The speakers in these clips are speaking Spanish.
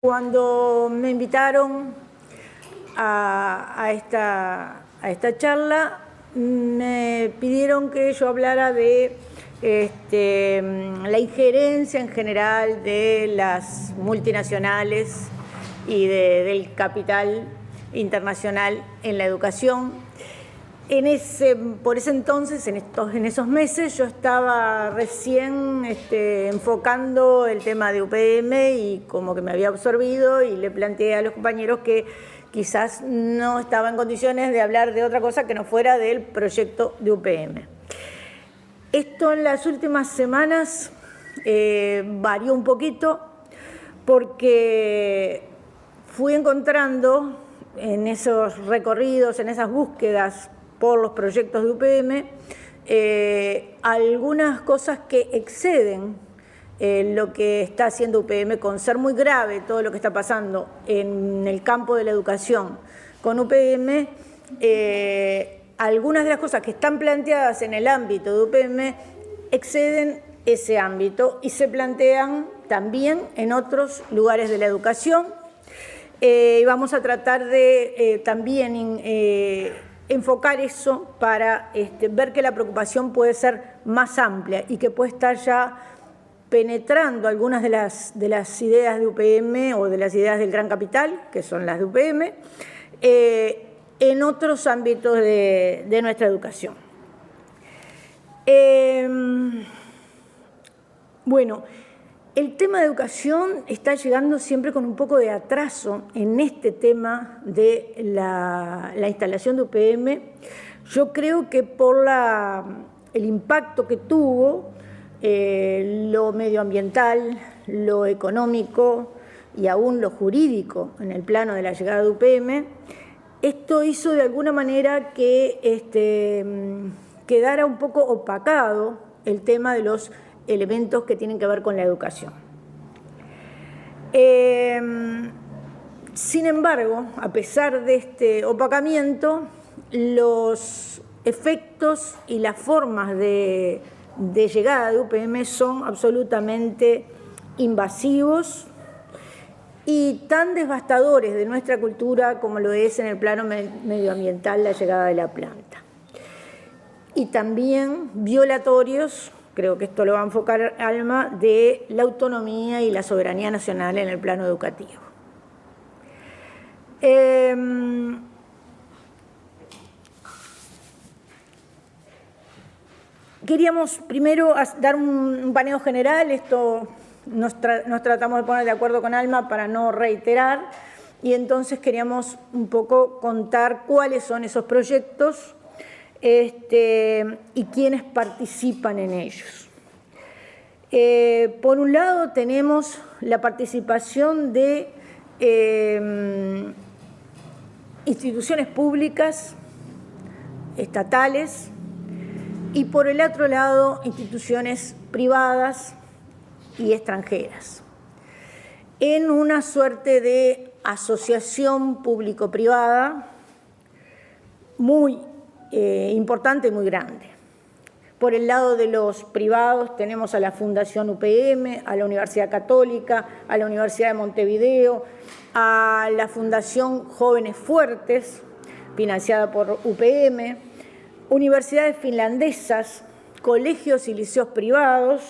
Cuando me invitaron a esta charla, me pidieron que yo hablara de la injerencia en general de las multinacionales y del capital internacional en la educación. Por ese entonces, en esos meses, yo estaba recién enfocando el tema de UPM y como que me había absorbido, y le planteé a los compañeros que quizás no estaba en condiciones de hablar de otra cosa que no fuera del proyecto de UPM. Esto en las últimas semanas varió un poquito porque fui encontrando en esos recorridos, en esas búsquedas por los proyectos de UPM, algunas cosas que exceden lo que está haciendo UPM, con ser muy grave todo lo que está pasando en el campo de la educación con UPM. Algunas de las cosas que están planteadas en el ámbito de UPM exceden ese ámbito y se plantean también en otros lugares de la educación. Y vamos a tratar de también enfocar eso para ver que la preocupación puede ser más amplia y que puede estar ya penetrando algunas de las ideas de UPM o de las ideas del Gran Capital, que son las de UPM, en otros ámbitos de nuestra educación. Bueno, el tema de educación está llegando siempre con un poco de atraso en este tema de la instalación de UPM. Yo creo que por el impacto que tuvo, lo medioambiental, lo económico y aún lo jurídico en el plano de la llegada de UPM, esto hizo de alguna manera que quedara un poco opacado el tema de los elementos que tienen que ver con la educación. Sin embargo, a pesar de este opacamiento, los efectos y las formas de llegada de UPM son absolutamente invasivos y tan devastadores de nuestra cultura como lo es en el plano medioambiental la llegada de la planta. Y también violatorios, creo que esto lo va a enfocar Alma, de la autonomía y la soberanía nacional en el plano educativo. Queríamos primero dar un paneo general, esto nos tratamos de poner de acuerdo con Alma para no reiterar, y entonces queríamos un poco contar cuáles son esos proyectos y quiénes participan en ellos. Por un lado tenemos la participación de instituciones públicas, estatales, y por el otro lado instituciones privadas y extranjeras, en una suerte de asociación público-privada muy importante y muy grande. Por el lado de los privados tenemos a la Fundación UPM, a la Universidad Católica, a la Universidad de Montevideo, a la Fundación Jóvenes Fuertes, financiada por UPM, universidades finlandesas, colegios y liceos privados,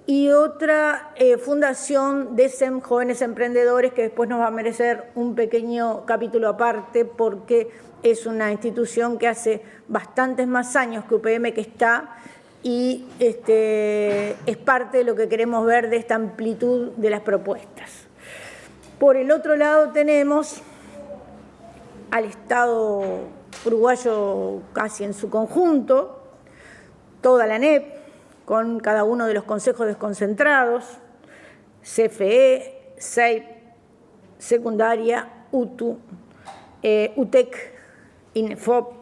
y otra fundación de Jóvenes Emprendedores, que después nos va a merecer un pequeño capítulo aparte porque es una institución que hace bastantes más años que UPM que está, y es parte de lo que queremos ver de esta amplitud de las propuestas. Por el otro lado tenemos al Estado uruguayo casi en su conjunto, toda la ANEP, con cada uno de los consejos desconcentrados, CFE, CEIP, secundaria, UTU, UTEC, INEFOP,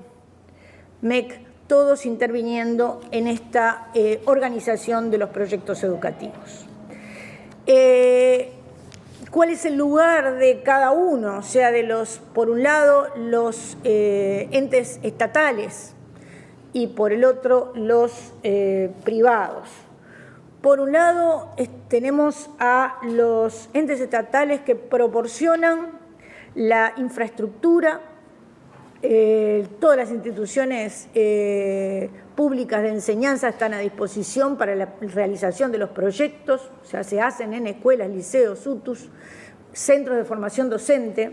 MEC, todos interviniendo en esta organización de los proyectos educativos. ¿Cuál es el lugar de cada uno? O sea, de los, por un lado, los entes estatales y por el otro, los privados. Por un lado, tenemos a los entes estatales que proporcionan la infraestructura, todas las instituciones públicas de enseñanza están a disposición para la realización de los proyectos, o sea, se hacen en escuelas, liceos, UTUs, centros de formación docente,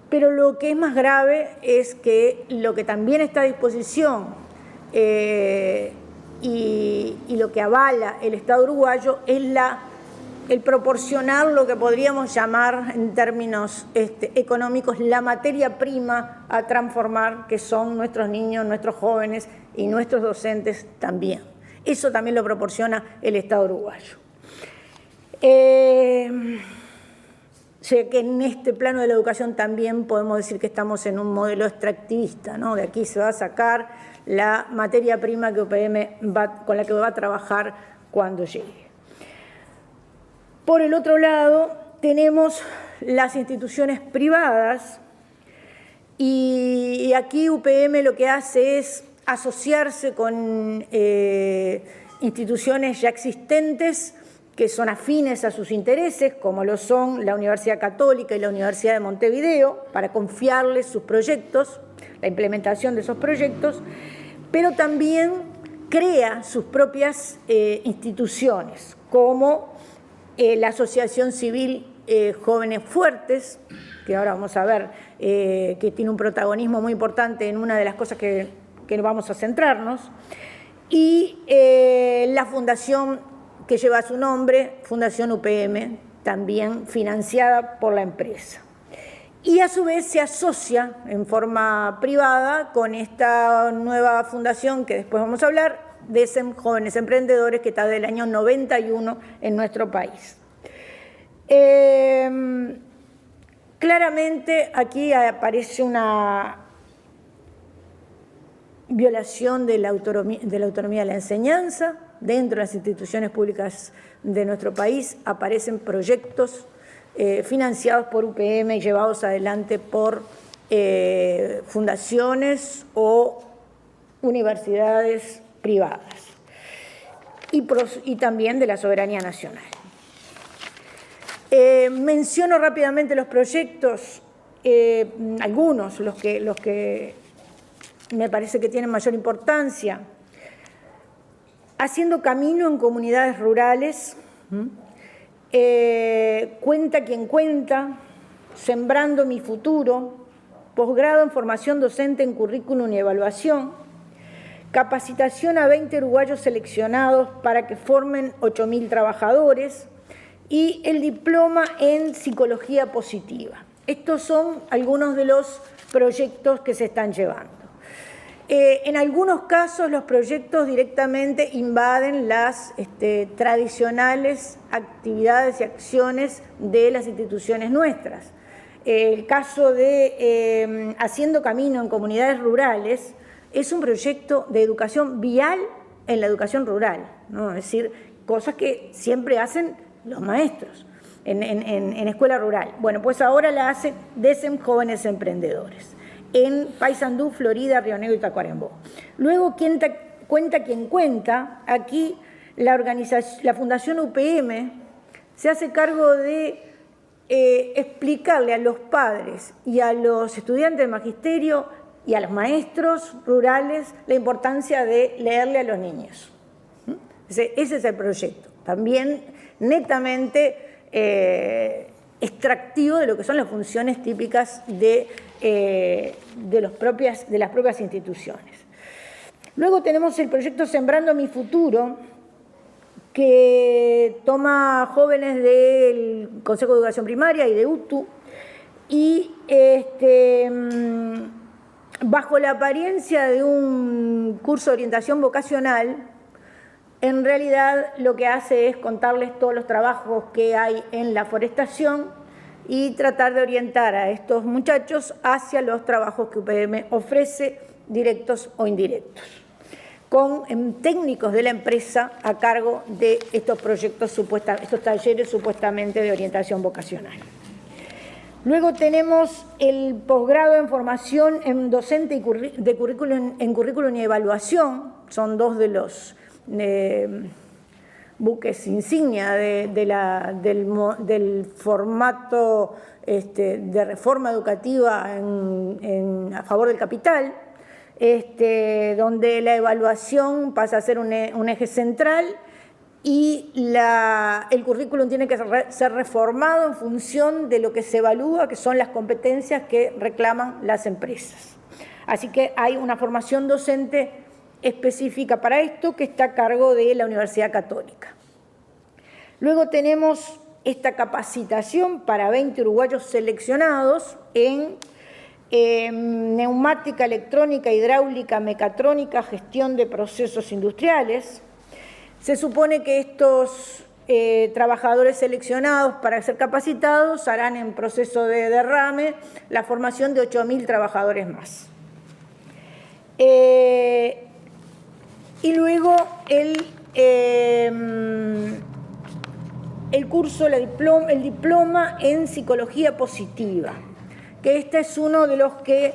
pero lo que es más grave es que lo que también está a disposición y lo que avala el Estado uruguayo es el proporcionar lo que podríamos llamar en términos económicos la materia prima a transformar, que son nuestros niños, nuestros jóvenes y nuestros docentes también. Eso también lo proporciona el Estado uruguayo. O sea que en este plano de la educación también podemos decir que estamos en un modelo extractivista, ¿no? De aquí se va a sacar la materia prima que UPM con la que va a trabajar cuando llegue. Por el otro lado, tenemos las instituciones privadas y aquí UPM lo que hace es asociarse con instituciones ya existentes que son afines a sus intereses, como lo son la Universidad Católica y la Universidad de Montevideo, para confiarles sus proyectos, la implementación de esos proyectos, pero también crea sus propias instituciones, como la Asociación Civil Jóvenes Fuertes, que ahora vamos a ver que tiene un protagonismo muy importante en una de las cosas que vamos a centrarnos, y la fundación que lleva su nombre, Fundación UPM, también financiada por la empresa. Y a su vez se asocia en forma privada con esta nueva fundación que después vamos a hablar, DECEM Jóvenes Emprendedores, que está del año 91 en nuestro país. Claramente aquí aparece una violación de la autonomía de la enseñanza. Dentro de las instituciones públicas de nuestro país aparecen proyectos financiados por UPM y llevados adelante por fundaciones o universidades privadas y también de la soberanía nacional. Menciono rápidamente los proyectos, algunos, los que me parece que tienen mayor importancia. Haciendo camino en comunidades rurales, Cuenta quien cuenta, Sembrando mi futuro, posgrado en formación docente en currículum y evaluación, capacitación a 20 uruguayos seleccionados para que formen 8.000 trabajadores y el diploma en psicología positiva. Estos son algunos de los proyectos que se están llevando. En algunos casos los proyectos directamente invaden las tradicionales actividades y acciones de las instituciones nuestras. El caso de Haciendo Camino en Comunidades Rurales es un proyecto de educación vial en la educación rural, ¿no? Es decir, cosas que siempre hacen los maestros en escuela rural. Bueno, pues ahora la hace DECEM Jóvenes Emprendedores en Paysandú, Florida, Río Negro y Tacuarembó. Luego, Cuenta quien cuenta, aquí la Fundación UPM se hace cargo de explicarle a los padres y a los estudiantes de magisterio y a los maestros rurales la importancia de leerle a los niños. Ese es el proyecto, también netamente extractivo de lo que son las funciones típicas de las propias instituciones. Luego tenemos el proyecto Sembrando mi futuro, que toma jóvenes del Consejo de Educación Primaria y de UTU, y bajo la apariencia de un curso de orientación vocacional, en realidad lo que hace es contarles todos los trabajos que hay en la forestación y tratar de orientar a estos muchachos hacia los trabajos que UPM ofrece, directos o indirectos, con técnicos de la empresa a cargo de estos proyectos, estos talleres supuestamente de orientación vocacional. Luego tenemos el posgrado en formación en docente y en currículum y evaluación. Son dos de los buques insignia del formato de reforma educativa a favor del capital, donde la evaluación pasa a ser un eje central y el currículum tiene que ser reformado en función de lo que se evalúa, que son las competencias que reclaman las empresas. Así que hay una formación docente específica para esto que está a cargo de la Universidad Católica. Luego tenemos esta capacitación para 20 uruguayos seleccionados en neumática, electrónica, hidráulica, mecatrónica, gestión de procesos industriales. Se supone que estos trabajadores seleccionados para ser capacitados harán en proceso de derrame la formación de 8.000 trabajadores más. Y luego el curso, el diploma en psicología positiva, que este es uno de los que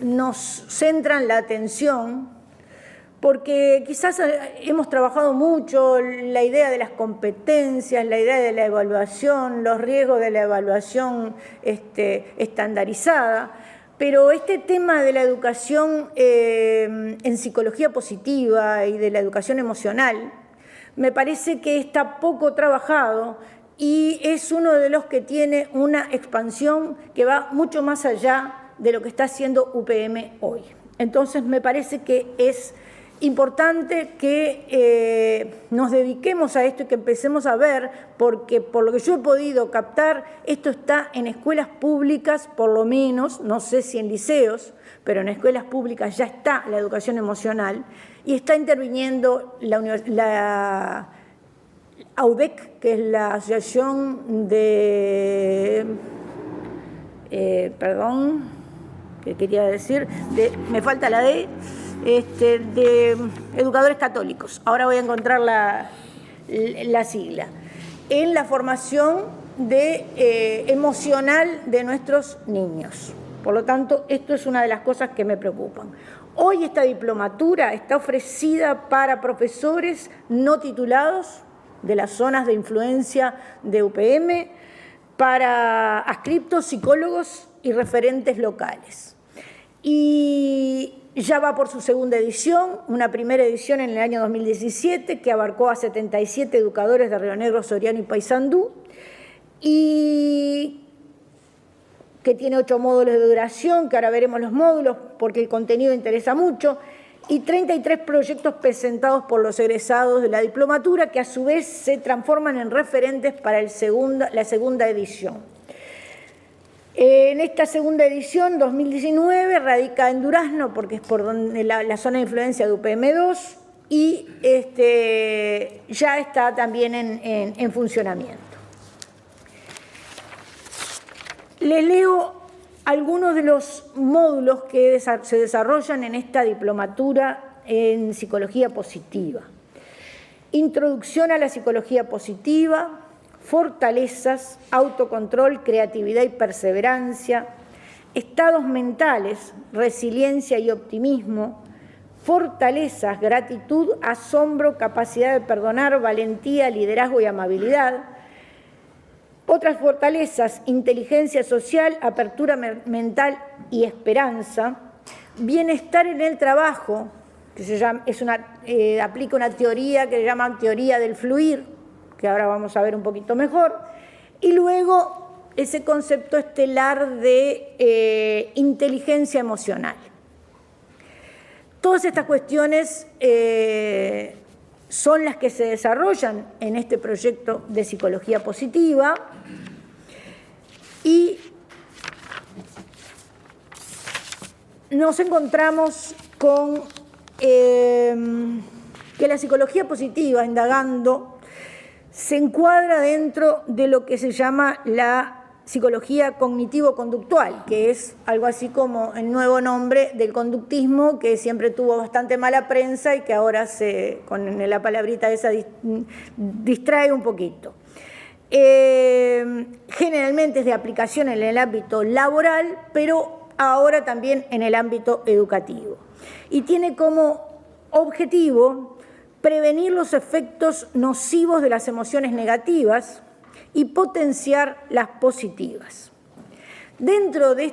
nos centran la atención, porque quizás hemos trabajado mucho la idea de las competencias, la idea de la evaluación, los riesgos de la evaluación estandarizada, pero este tema de la educación en psicología positiva y de la educación emocional me parece que está poco trabajado y es uno de los que tiene una expansión que va mucho más allá de lo que está haciendo UPM hoy. Entonces me parece que es importante que nos dediquemos a esto y que empecemos a ver, porque por lo que yo he podido captar, esto está en escuelas públicas, por lo menos, no sé si en liceos, pero en escuelas públicas ya está la educación emocional y está interviniendo la AUDEC, que es la Asociación de... me falta la D, de educadores católicos. Ahora voy a encontrar la sigla. En la formación emocional de nuestros niños. Por lo tanto, esto es una de las cosas que me preocupan. Hoy esta diplomatura está ofrecida para profesores no titulados de las zonas de influencia de UPM, para adscriptos, psicólogos y referentes locales. Y ya va por su segunda edición, una primera edición en el año 2017 que abarcó a 77 educadores de Río Negro, Soriano y Paysandú, y que tiene 8 módulos de duración, que ahora veremos los módulos porque el contenido interesa mucho, y 33 proyectos presentados por los egresados de la diplomatura que a su vez se transforman en referentes para la segunda edición. En esta segunda edición, 2019, radica en Durazno, porque es por donde la zona de influencia de UPM2, y ya está también en funcionamiento. Les leo algunos de los módulos que se desarrollan en esta diplomatura en psicología positiva. Introducción a la psicología positiva, fortalezas, autocontrol, creatividad y perseverancia, estados mentales, resiliencia y optimismo, fortalezas, gratitud, asombro, capacidad de perdonar, valentía, liderazgo y amabilidad. Otras fortalezas, inteligencia social, apertura mental y esperanza, bienestar en el trabajo, que aplica una teoría que se llama teoría del fluir, que ahora vamos a ver un poquito mejor, y luego ese concepto estelar de inteligencia emocional. Todas estas cuestiones son las que se desarrollan en este proyecto de psicología positiva y nos encontramos con que la psicología positiva, indagando, se encuadra dentro de lo que se llama la psicología cognitivo-conductual, que es algo así como el nuevo nombre del conductismo, que siempre tuvo bastante mala prensa y que ahora con la palabrita esa distrae un poquito. Generalmente es de aplicación en el ámbito laboral, pero ahora también en el ámbito educativo. Y tiene como objetivo prevenir los efectos nocivos de las emociones negativas y potenciar las positivas. Dentro de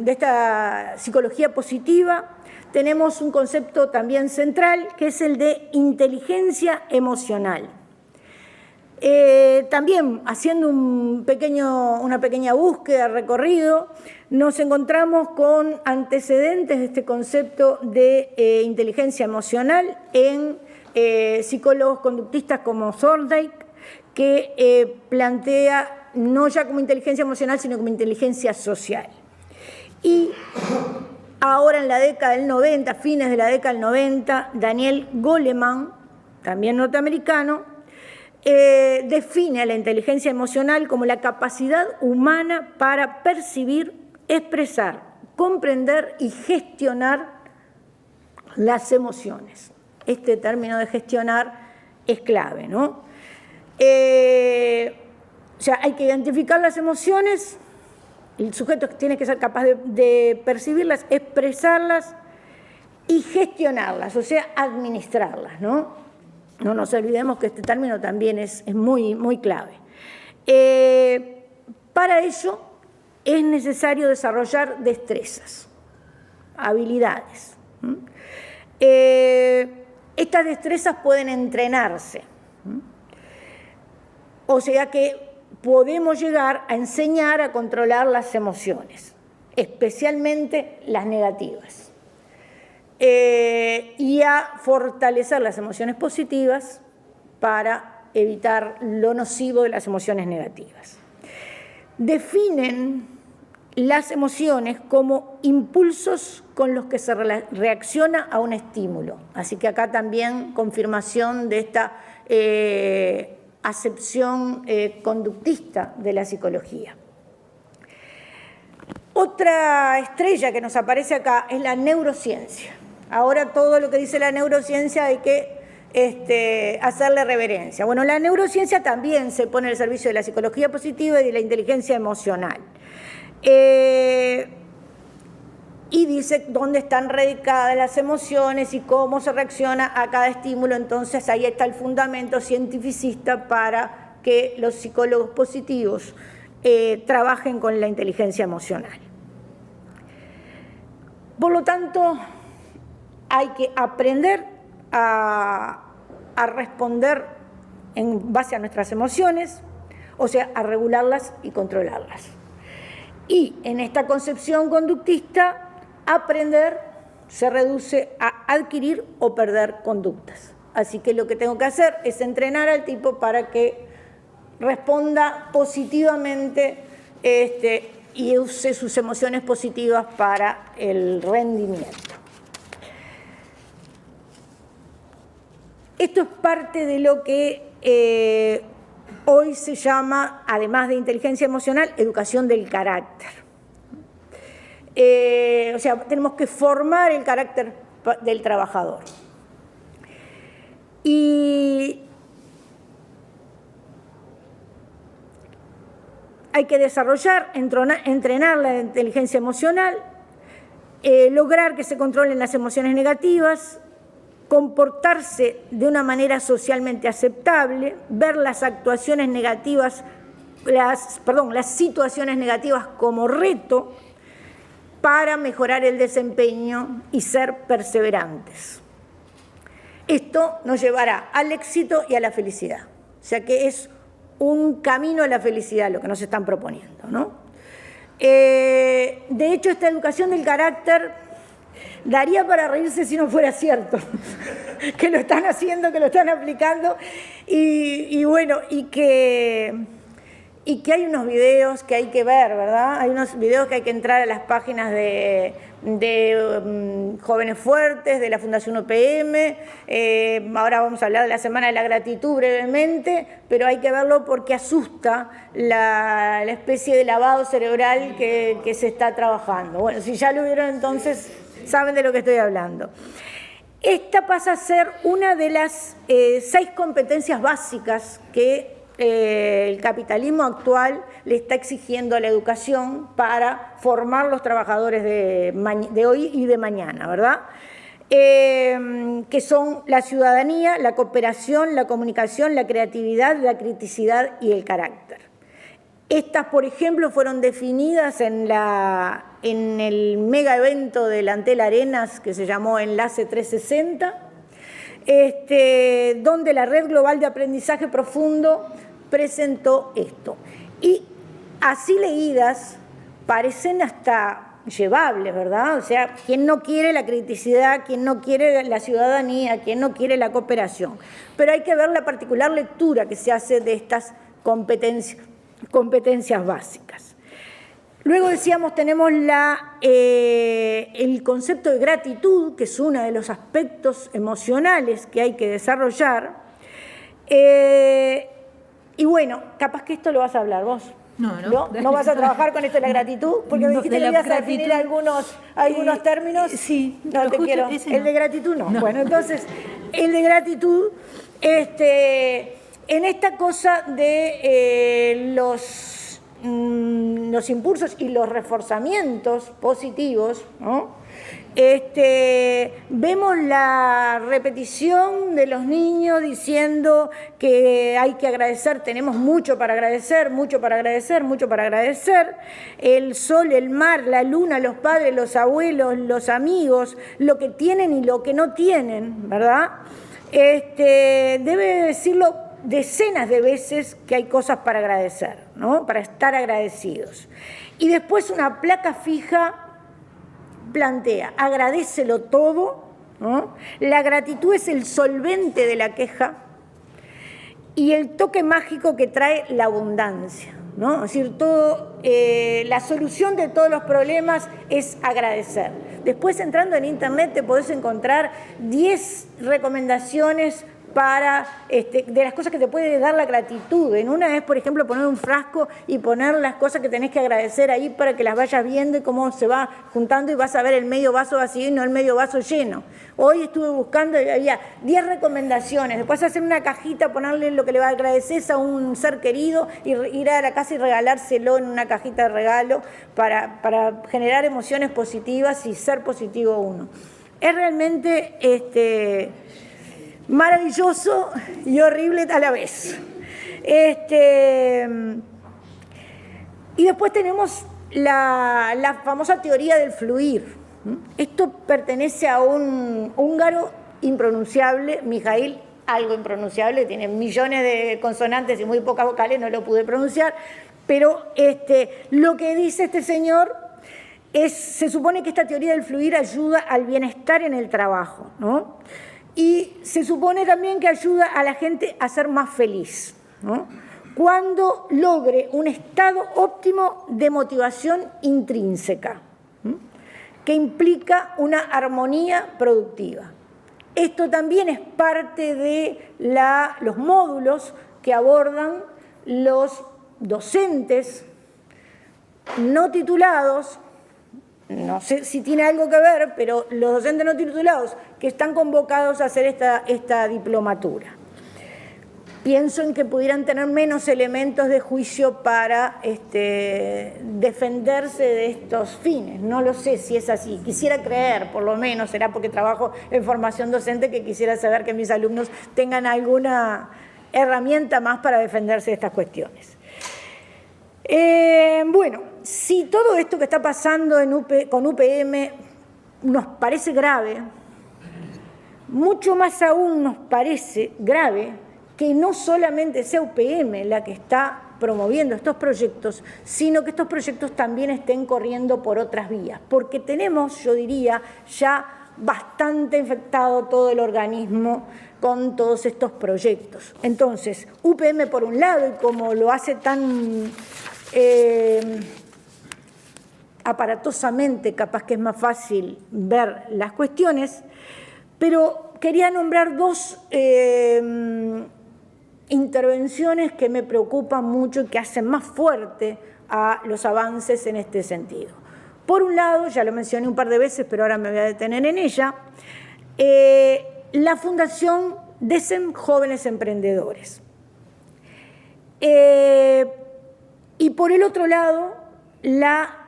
esta psicología positiva tenemos un concepto también central, que es el de inteligencia emocional. También haciendo una pequeña búsqueda, recorrido, nos encontramos con antecedentes de este concepto de inteligencia emocional en psicólogos conductistas como Thorndike, que plantea no ya como inteligencia emocional, sino como inteligencia social. Y ahora en la década del 90, fines de la década del 90, Daniel Goleman, también norteamericano, define a la inteligencia emocional como la capacidad humana para percibir, expresar, comprender y gestionar las emociones. Este término de gestionar es clave, ¿no? O sea, hay que identificar las emociones, el sujeto tiene que ser capaz de percibirlas, expresarlas y gestionarlas, o sea, administrarlas, ¿no? No nos olvidemos que este término también es muy, muy clave. Para ello es necesario desarrollar destrezas, habilidades. Estas destrezas pueden entrenarse. O sea que podemos llegar a enseñar a controlar las emociones, especialmente las negativas, y a fortalecer las emociones positivas para evitar lo nocivo de las emociones negativas. Definen las emociones como impulsos con los que se reacciona a un estímulo. Así que acá también confirmación de esta acepción conductista de la psicología. Otra estrella que nos aparece acá es la neurociencia. Ahora todo lo que dice la neurociencia hay que hacerle reverencia. Bueno, la neurociencia también se pone al servicio de la psicología positiva y de la inteligencia emocional. Y dice dónde están radicadas las emociones y cómo se reacciona a cada estímulo. Entonces ahí está el fundamento cientificista para que los psicólogos positivos trabajen con la inteligencia emocional. Por lo tanto, hay que aprender a responder en base a nuestras emociones, o sea, a regularlas y controlarlas. Y en esta concepción conductista, aprender se reduce a adquirir o perder conductas. Así que lo que tengo que hacer es entrenar al tipo para que responda positivamente y use sus emociones positivas para el rendimiento. Esto es parte de lo que hoy se llama, además de inteligencia emocional, educación del carácter. O sea, tenemos que formar el carácter del trabajador. Y hay que desarrollar, entrenar la inteligencia emocional, lograr que se controlen las emociones negativas, comportarse de una manera socialmente aceptable, ver las actuaciones negativas, las situaciones negativas como reto para mejorar el desempeño y ser perseverantes. Esto nos llevará al éxito y a la felicidad. O sea que es un camino a la felicidad lo que nos están proponiendo, ¿no? De hecho, esta educación del carácter daría para reírse si no fuera cierto, que lo están haciendo, que lo están aplicando, y bueno, y que hay unos videos que hay que ver, ¿verdad? Hay unos videos que hay que entrar a las páginas de Jóvenes Fuertes, de la Fundación UPM, ahora vamos a hablar de la Semana de la Gratitud brevemente, pero hay que verlo porque asusta la especie de lavado cerebral que se está trabajando. Bueno, si ya lo vieron entonces saben de lo que estoy hablando. Esta pasa a ser una de las 6 competencias básicas que el capitalismo actual le está exigiendo a la educación para formar los trabajadores de hoy y de mañana, ¿verdad? Que son la ciudadanía, la cooperación, la comunicación, la creatividad, la criticidad y el carácter. Estas, por ejemplo, fueron definidas en el mega evento del Antel Arenas que se llamó Enlace 360, donde la Red Global de Aprendizaje Profundo presentó esto. Y así leídas parecen hasta llevables, ¿verdad? O sea, ¿quién no quiere la criticidad? ¿Quién no quiere la ciudadanía? ¿Quién no quiere la cooperación? Pero hay que ver la particular lectura que se hace de estas competencias básicas. Luego decíamos, tenemos el concepto de gratitud, que es uno de los aspectos emocionales que hay que desarrollar. Y bueno, capaz que esto lo vas a hablar vos. ¿No vas a trabajar con esto de la gratitud? Porque me dijiste que ibas a definir algunos términos. Sí. No te quiero. El de gratitud no. Bueno, entonces, el de gratitud, en esta cosa de los impulsos y los reforzamientos positivos, ¿no? Vemos la repetición de los niños diciendo que hay que agradecer, tenemos mucho para agradecer, mucho para agradecer, mucho para agradecer, el sol, el mar, la luna, los padres, los abuelos, los amigos, lo que tienen y lo que no tienen, ¿verdad? Debe decirlo decenas de veces que hay cosas para agradecer, ¿no? Para estar agradecidos. Y después una placa fija plantea, agradécelo todo, ¿no? La gratitud es el solvente de la queja y el toque mágico que trae la abundancia, ¿no? Es decir, la solución de todos los problemas es agradecer. Después, entrando en internet, te podés encontrar 10 recomendaciones de las cosas que te puede dar la gratitud. En una es, por ejemplo, poner un frasco y poner las cosas que tenés que agradecer ahí para que las vayas viendo y cómo se va juntando y vas a ver el medio vaso vacío y no el medio vaso lleno. Hoy estuve buscando y había 10 recomendaciones. Después hacer una cajita, ponerle lo que le va a agradecer a un ser querido y ir a la casa y regalárselo en una cajita de regalo para generar emociones positivas y ser positivo uno. Es realmente maravilloso y horrible a la vez. Y después tenemos la famosa teoría del fluir. Esto pertenece a un húngaro impronunciable, Mijail, algo impronunciable, tiene millones de consonantes y muy pocas vocales, no lo pude pronunciar, pero lo que dice este señor se supone que esta teoría del fluir ayuda al bienestar en el trabajo, ¿no? Y se supone también que ayuda a la gente a ser más feliz, ¿no? Cuando logre un estado óptimo de motivación intrínseca, ¿no? Que implica una armonía productiva. Esto también es parte de los módulos que abordan los docentes no titulados. No sé si tiene algo que ver, pero los docentes no titulados que están convocados a hacer esta diplomatura. Pienso en que pudieran tener menos elementos de juicio para defenderse de estos fines. No lo sé si es así. Quisiera creer, por lo menos, será porque trabajo en formación docente, que quisiera saber que mis alumnos tengan alguna herramienta más para defenderse de estas cuestiones. Bueno, si todo esto que está pasando con UPM nos parece grave, mucho más aún nos parece grave que no solamente sea UPM la que está promoviendo estos proyectos, sino que estos proyectos también estén corriendo por otras vías, porque tenemos, yo diría, ya bastante infectado todo el organismo con todos estos proyectos. Entonces, UPM por un lado, y como lo hace tan aparatosamente, capaz que es más fácil ver las cuestiones, pero quería nombrar dos intervenciones que me preocupan mucho y que hacen más fuerte a los avances en este sentido. Por un lado, ya lo mencioné un par de veces, pero ahora me voy a detener en ella, la Fundación DECEM Jóvenes Emprendedores. Y por el otro lado, la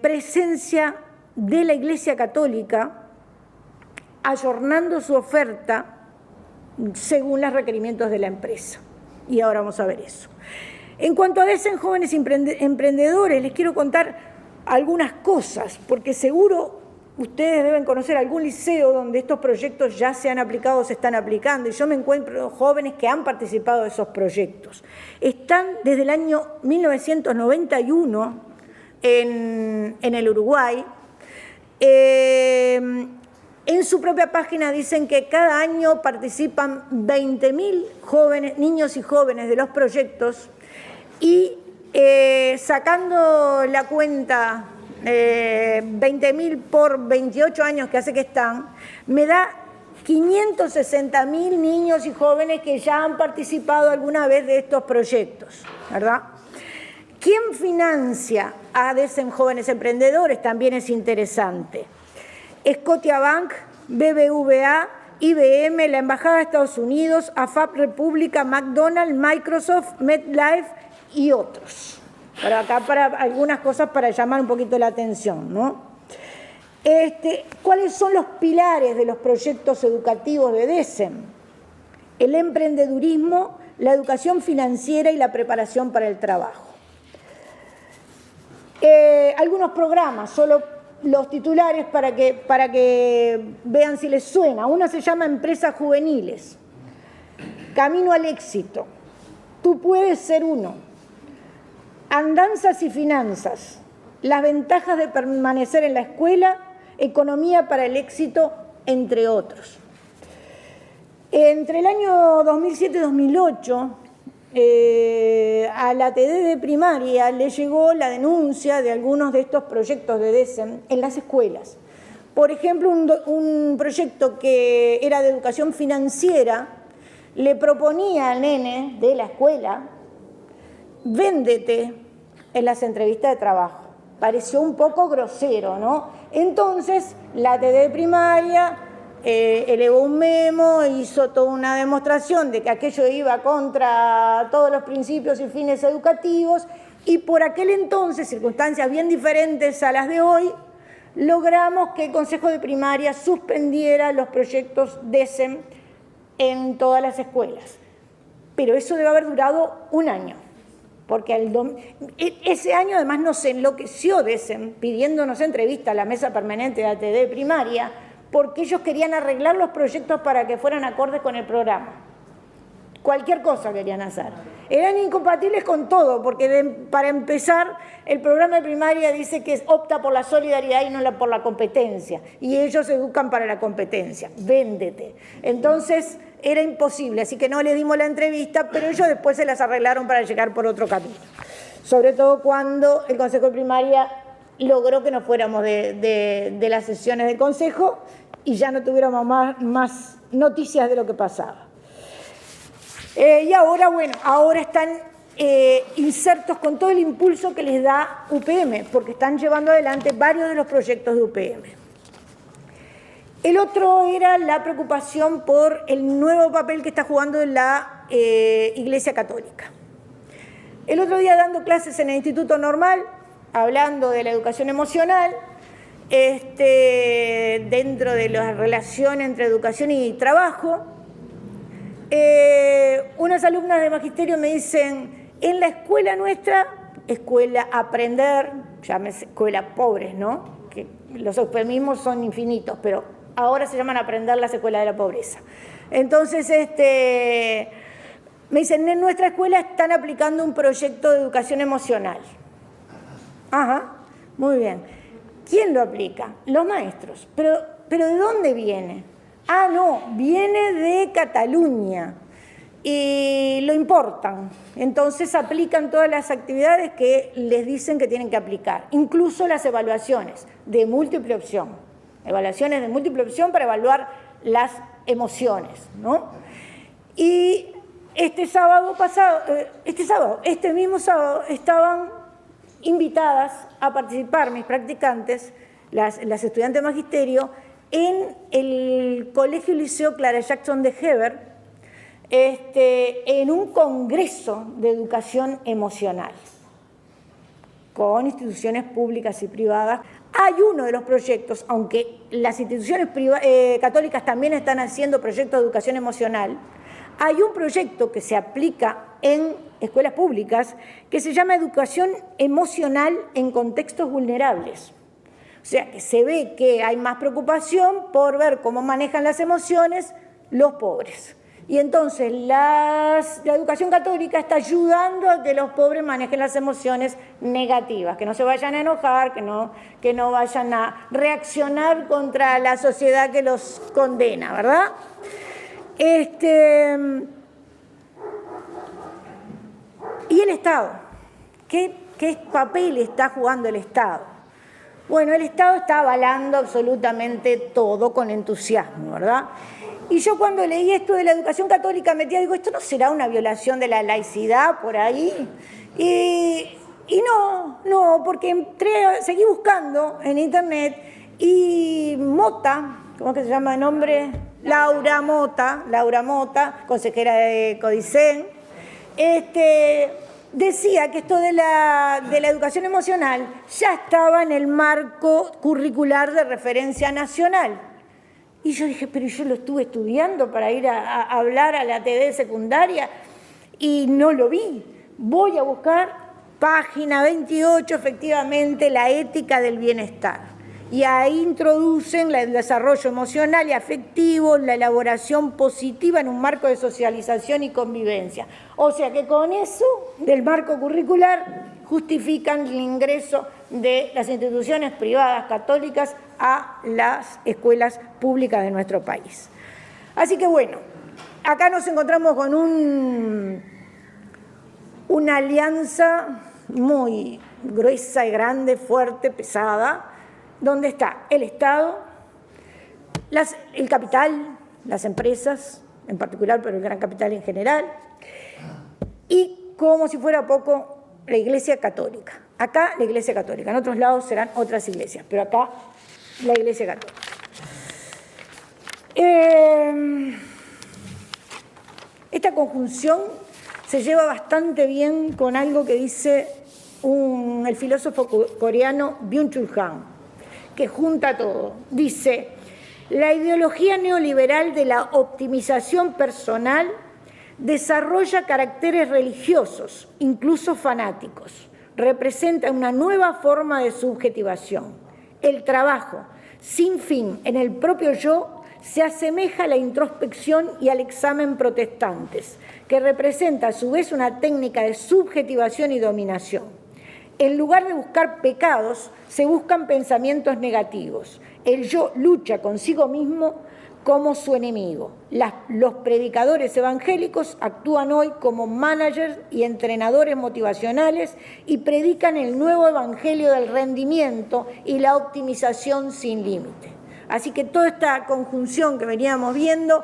presencia de la Iglesia Católica ayornando su oferta según los requerimientos de la empresa. Y ahora vamos a ver eso. En cuanto a DECEM Jóvenes Emprendedores, les quiero contar algunas cosas, porque seguro ustedes deben conocer algún liceo donde estos proyectos ya se han aplicado o se están aplicando, y yo me encuentro jóvenes que han participado de esos proyectos. Están desde el año 1991 en el Uruguay. En su propia página dicen que cada año participan 20.000 jóvenes, niños y jóvenes de los proyectos, y sacando la cuenta 20.000 por 28 años que hace que están, me da 560.000 niños y jóvenes que ya han participado alguna vez de estos proyectos, ¿verdad? ¿Quién financia a DECEM Jóvenes Emprendedores? También es interesante. Scotiabank, BBVA, IBM, la Embajada de Estados Unidos, AFAP República, McDonald's, Microsoft, MetLife y otros. Para acá, para algunas cosas para llamar un poquito la atención, ¿no? ¿Cuáles son los pilares de los proyectos educativos de DECEM? El emprendedurismo, la educación financiera y la preparación para el trabajo. Algunos programas, solo los titulares para que vean si les suena. Una se llama Empresas Juveniles, Camino al Éxito, Tú puedes ser uno, Andanzas y Finanzas, las ventajas de permanecer en la escuela, Economía para el éxito, entre otros. Entre el año 2007 y 2008, a la TD de primaria le llegó la denuncia de algunos de estos proyectos de DECEM en las escuelas. Por ejemplo, un proyecto que era de educación financiera le proponía al nene de la escuela: véndete en las entrevistas de trabajo. Pareció un poco grosero, ¿no? Entonces, la TD de primaria elevó un memo, hizo toda una demostración de que aquello iba contra todos los principios y fines educativos, y por aquel entonces, circunstancias bien diferentes a las de hoy, logramos que el Consejo de Primaria suspendiera los proyectos DECEM en todas las escuelas. Pero eso debe haber durado un año, porque ese año además nos enloqueció DECEM pidiéndonos entrevista a la mesa permanente de la TD de primaria, porque ellos querían arreglar los proyectos para que fueran acordes con el programa. Cualquier cosa querían hacer. Eran incompatibles con todo, porque para empezar, el programa de primaria dice que opta por la solidaridad y no por la competencia, y ellos educan para la competencia. Véndete. Entonces, era imposible, así que no les dimos la entrevista, pero ellos después se las arreglaron para llegar por otro camino. Sobre todo cuando el Consejo de Primaria logró que nos fuéramos de las sesiones del Consejo y ya no tuviéramos más noticias de lo que pasaba. Y ahora, bueno, ahora están insertos con todo el impulso que les da UPM, porque están llevando adelante varios de los proyectos de UPM. El otro era la preocupación por el nuevo papel que está jugando la Iglesia Católica. El otro día, dando clases en el Instituto Normal, hablando de la educación emocional, dentro de la relación entre educación y trabajo, unas alumnas de magisterio me dicen: en la escuela nuestra, escuela aprender, llámese escuela pobres, ¿no? Que los eufemismos son infinitos, pero ahora se llaman aprender las escuelas de la pobreza. Entonces, Me dicen, en nuestra escuela están aplicando un proyecto de educación emocional. Ajá, muy bien. ¿Quién lo aplica? Los maestros. ¿Pero ¿de dónde viene? Ah, no, viene de Cataluña y lo importan. Entonces aplican todas las actividades que les dicen que tienen que aplicar, incluso las evaluaciones de múltiple opción. Evaluaciones de múltiple opción para evaluar las emociones, ¿no? Y este mismo sábado, estaban invitadas a participar mis practicantes, las estudiantes de magisterio, en el Colegio Liceo Clara Jackson de Heber, en un congreso de educación emocional con instituciones públicas y privadas. Hay uno de los proyectos, aunque las instituciones católicas también están haciendo proyectos de educación emocional, hay un proyecto que se aplica en escuelas públicas que se llama Educación Emocional en Contextos Vulnerables. O sea, que se ve que hay más preocupación por ver cómo manejan las emociones los pobres. Y entonces la educación católica está ayudando a que los pobres manejen las emociones negativas, que no se vayan a enojar, que no vayan a reaccionar contra la sociedad que los condena, ¿verdad? Y el Estado, ¿qué papel está jugando el Estado? Bueno, el Estado está avalando absolutamente todo con entusiasmo, ¿verdad? Y yo cuando leí esto de la educación católica digo, ¿esto no será una violación de la laicidad por ahí? Y no, porque seguí buscando en internet y Mota, ¿cómo es que se llama el nombre? Laura Mota, consejera de Codicen, decía que esto de la educación emocional ya estaba en el marco curricular de referencia nacional. Y yo dije, pero yo lo estuve estudiando para ir a hablar a la TD secundaria y no lo vi. Voy a buscar página 28, efectivamente, la ética del bienestar. Y ahí introducen el desarrollo emocional y afectivo, la elaboración positiva en un marco de socialización y convivencia. O sea que con eso, del marco curricular, justifican el ingreso de las instituciones privadas católicas a las escuelas públicas de nuestro país. Así que bueno, acá nos encontramos con una alianza muy gruesa y grande, fuerte, pesada, donde está el Estado, el capital, las empresas en particular, pero el gran capital en general, y como si fuera poco, la Iglesia Católica. Acá la Iglesia Católica, en otros lados serán otras iglesias, pero acá la Iglesia Católica. Esta conjunción se lleva bastante bien con algo que dice el filósofo coreano Byung-Chul Han, que junta todo. Dice, la ideología neoliberal de la optimización personal desarrolla caracteres religiosos, incluso fanáticos. Representa una nueva forma de subjetivación. El trabajo, sin fin, en el propio yo, se asemeja a la introspección y al examen protestantes, que representa a su vez una técnica de subjetivación y dominación. En lugar de buscar pecados, se buscan pensamientos negativos. El yo lucha consigo mismo como su enemigo. Los predicadores evangélicos actúan hoy como managers y entrenadores motivacionales y predican el nuevo evangelio del rendimiento y la optimización sin límite. Así que toda esta conjunción que veníamos viendo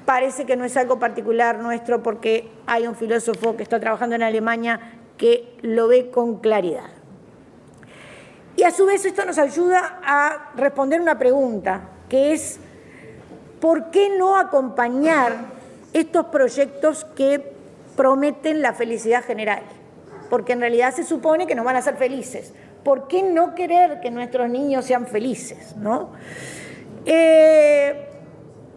parece que no es algo particular nuestro, porque hay un filósofo que está trabajando en Alemania que lo ve con claridad. Y a su vez esto nos ayuda a responder una pregunta, que es ¿por qué no acompañar estos proyectos que prometen la felicidad general? Porque en realidad se supone que nos van a hacer felices. ¿Por qué no querer que nuestros niños sean felices, ¿no?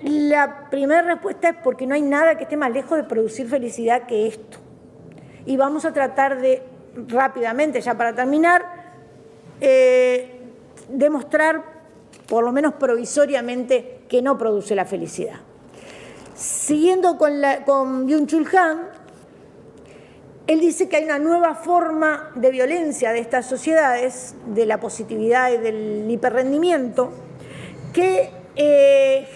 La primera respuesta es porque no hay nada que esté más lejos de producir felicidad que esto. Y vamos a tratar de, rápidamente, ya para terminar, demostrar, por lo menos provisoriamente, que no produce la felicidad. Siguiendo con Byung-Chul Han, Él dice que hay una nueva forma de violencia de estas sociedades, de la positividad y del hiperrendimiento, que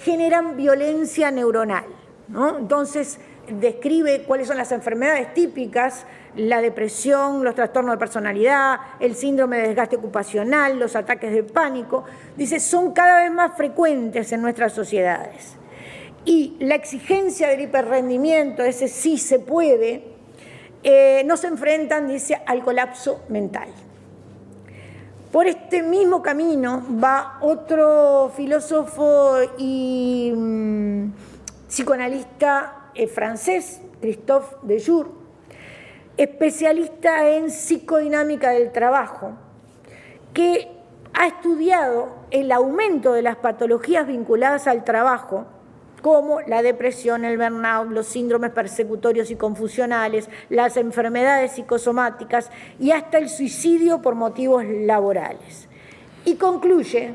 generan violencia neuronal, ¿no? Entonces, describe cuáles son las enfermedades típicas, la depresión, los trastornos de personalidad, el síndrome de desgaste ocupacional, los ataques de pánico. Dice, son cada vez más frecuentes en nuestras sociedades. Y la exigencia del hiperrendimiento, ese sí se puede, nos enfrentan, dice, al colapso mental. Por este mismo camino va otro filósofo y psicoanalista francés, Christophe Dejour, especialista en psicodinámica del trabajo, que ha estudiado el aumento de las patologías vinculadas al trabajo, como la depresión, el burnout, los síndromes persecutorios y confusionales, las enfermedades psicosomáticas y hasta el suicidio por motivos laborales. Y concluye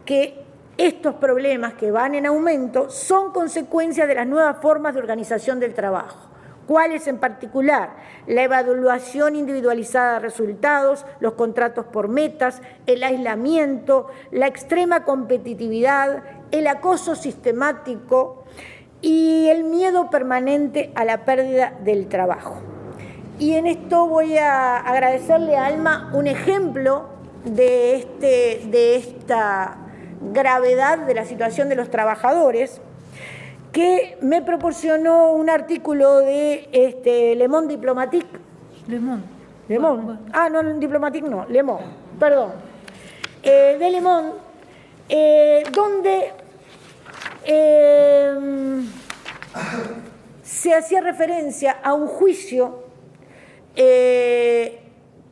que estos problemas que van en aumento son consecuencias de las nuevas formas de organización del trabajo. ¿Cuáles en particular? La evaluación individualizada de resultados, los contratos por metas, el aislamiento, la extrema competitividad, el acoso sistemático y el miedo permanente a la pérdida del trabajo. Y en esto voy a agradecerle a Alma un ejemplo de esta gravedad de la situación de los trabajadores, que me proporcionó un artículo de Le Monde Diplomatique. Le Monde. Le Monde. Bueno. Ah, no, Diplomatique no, Le Monde, perdón. De Le Monde, donde se hacía referencia a un juicio que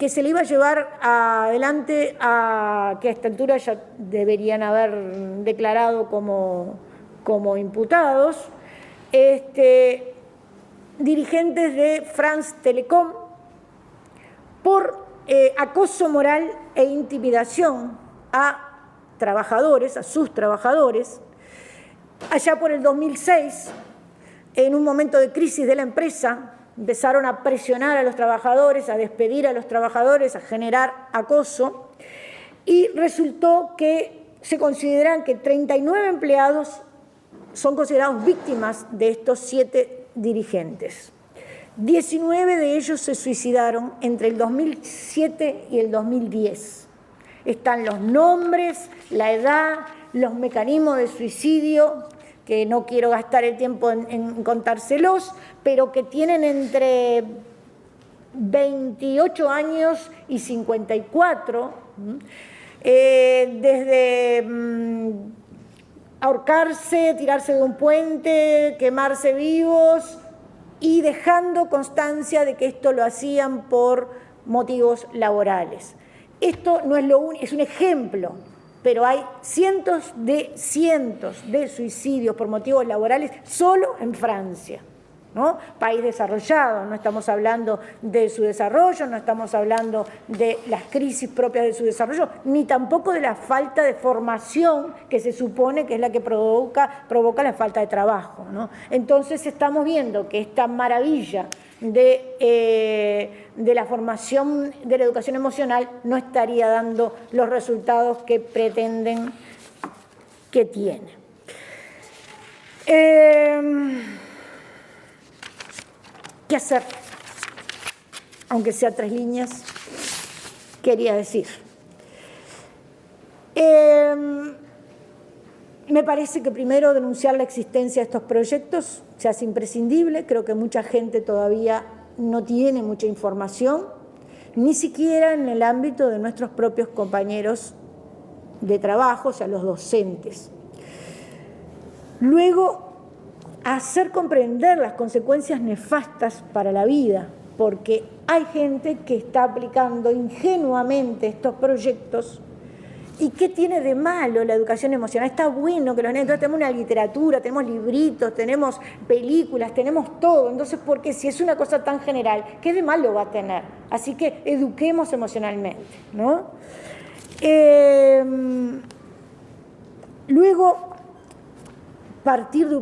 se le iba a llevar adelante, que a esta altura ya deberían haber declarado como imputados, dirigentes de France Telecom por acoso moral e intimidación a trabajadores, a sus trabajadores, allá por el 2006, en un momento de crisis de la empresa, empezaron a presionar a los trabajadores, a despedir a los trabajadores, a generar acoso, y resultó que se consideran que 39 empleados son considerados víctimas de estos 7 dirigentes. 19 de ellos se suicidaron entre el 2007 y el 2010. Están los nombres, la edad, los mecanismos de suicidio, que no quiero gastar el tiempo en contárselos, pero que tienen entre 28 años y 54, desde ahorcarse, tirarse de un puente, quemarse vivos y dejando constancia de que esto lo hacían por motivos laborales. Esto no es lo único, es un ejemplo, pero hay cientos de suicidios por motivos laborales solo en Francia, ¿no? País desarrollado, no estamos hablando de su desarrollo, no estamos hablando de las crisis propias de su desarrollo, ni tampoco de la falta de formación que se supone que es la que provoca la falta de trabajo, ¿no? Entonces estamos viendo que esta maravilla de la formación de la educación emocional no estaría dando los resultados que pretenden que tiene. ¿Qué hacer? Aunque sea 3 líneas, quería decir. Me parece que primero denunciar la existencia de estos proyectos se hace imprescindible. Creo que mucha gente todavía no tiene mucha información, ni siquiera en el ámbito de nuestros propios compañeros de trabajo, o sea, los docentes. Luego, hacer comprender las consecuencias nefastas para la vida, porque hay gente que está aplicando ingenuamente estos proyectos. ¿Y qué tiene de malo la educación emocional? Está bueno que los niños, tenemos una literatura, tenemos libritos, tenemos películas, tenemos todo. Entonces, porque si es una cosa tan general, ¿qué de malo va a tener? Así que eduquemos emocionalmente, ¿no? Luego, partir de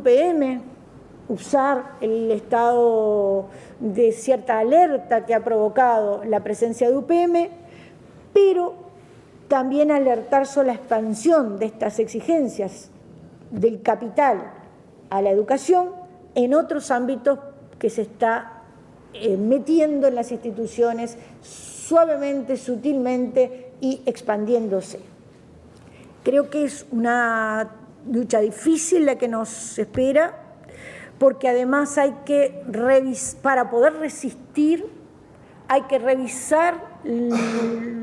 usar el estado de cierta alerta que ha provocado la presencia de UPM, pero también alertar sobre la expansión de estas exigencias del capital a la educación en otros ámbitos que se está metiendo en las instituciones suavemente, sutilmente y expandiéndose. Creo que es una lucha difícil la que nos espera, porque además hay que para poder resistir, hay que revisar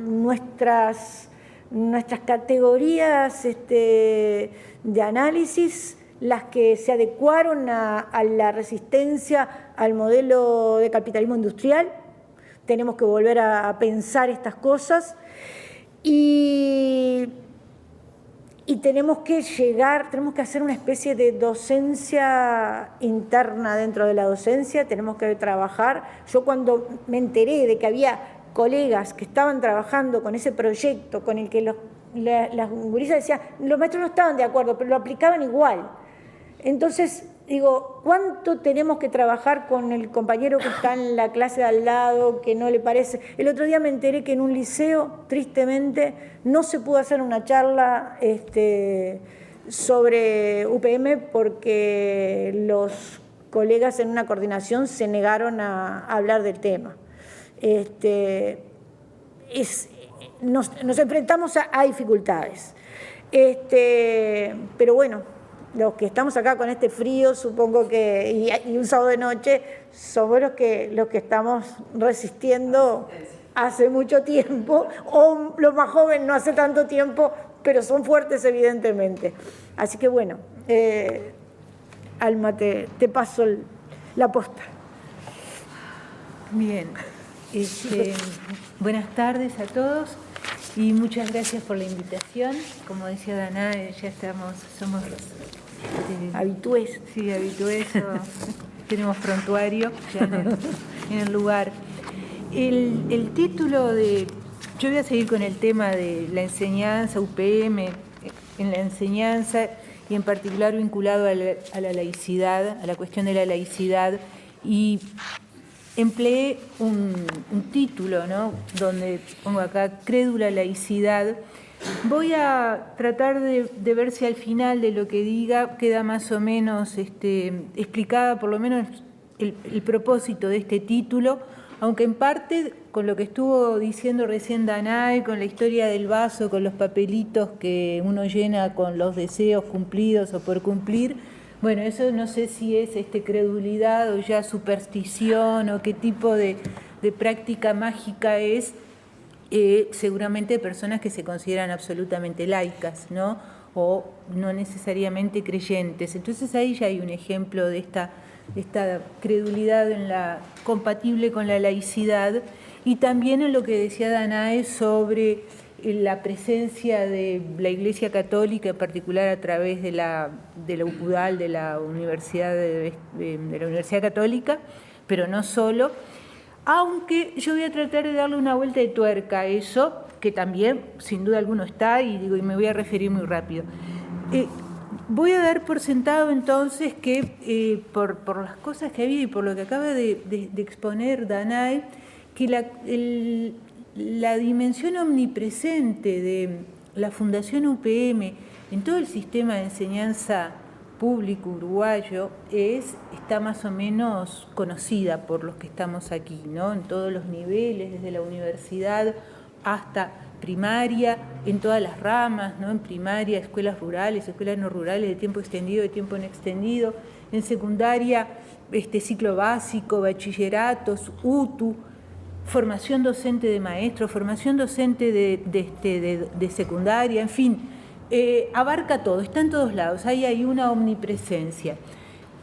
nuestras categorías de análisis, las que se adecuaron a la resistencia al modelo de capitalismo industrial. Tenemos que volver a pensar estas cosas y tenemos que hacer una especie de docencia interna dentro de la docencia, tenemos que trabajar. Yo cuando me enteré de que había colegas que estaban trabajando con ese proyecto, con el que las gurisas decían, los maestros no estaban de acuerdo, pero lo aplicaban igual. Entonces, digo, ¿cuánto tenemos que trabajar con el compañero que está en la clase de al lado, que no le parece? El otro día me enteré que en un liceo, tristemente, no se pudo hacer una charla sobre UPM porque los colegas en una coordinación se negaron a hablar del tema. Nos enfrentamos a dificultades. Pero bueno, los que estamos acá con este frío, supongo que, y un sábado de noche, somos los que estamos resistiendo hace mucho tiempo, o los más jóvenes no hace tanto tiempo, pero son fuertes evidentemente. Así que bueno, Alma, te paso la posta. Bien, buenas tardes a todos y muchas gracias por la invitación. Como decía Danae, ya somos habitués. Sí, habitués, tenemos prontuario ya en el lugar. El título yo voy a seguir con el tema de la enseñanza, UPM, en la enseñanza y en particular vinculado a la laicidad, a la cuestión de la laicidad, y empleé un título, ¿no?, donde pongo acá crédula laicidad. Voy a tratar de ver si al final de lo que diga queda más o menos explicada por lo menos el propósito de este título, aunque en parte con lo que estuvo diciendo recién Danae, con la historia del vaso, con los papelitos que uno llena con los deseos cumplidos o por cumplir. Bueno, eso no sé si es credulidad o ya superstición o qué tipo de práctica mágica es. Seguramente personas que se consideran absolutamente laicas, ¿no?, o no necesariamente creyentes. Entonces ahí ya hay un ejemplo de esta credulidad compatible con la laicidad, y también en lo que decía Danae sobre la presencia de la Iglesia Católica, en particular a través de la UPUDAL, de la Universidad de la Universidad Católica, pero no solo. Aunque yo voy a tratar de darle una vuelta de tuerca a eso, que también sin duda alguno está, y me voy a referir muy rápido. Voy a dar por sentado entonces que por las cosas que había y por lo que acaba de exponer Danae, que la dimensión omnipresente de la Fundación UPM en todo el sistema de enseñanza público uruguayo está más o menos conocida por los que estamos aquí, ¿no?, en todos los niveles, desde la universidad hasta primaria, en todas las ramas, ¿no?, en primaria, escuelas rurales, escuelas no rurales, de tiempo extendido, de tiempo no extendido, en secundaria, ciclo básico, bachilleratos, UTU, formación docente de maestros, formación docente de secundaria, en fin, abarca todo, está en todos lados, ahí hay una omnipresencia.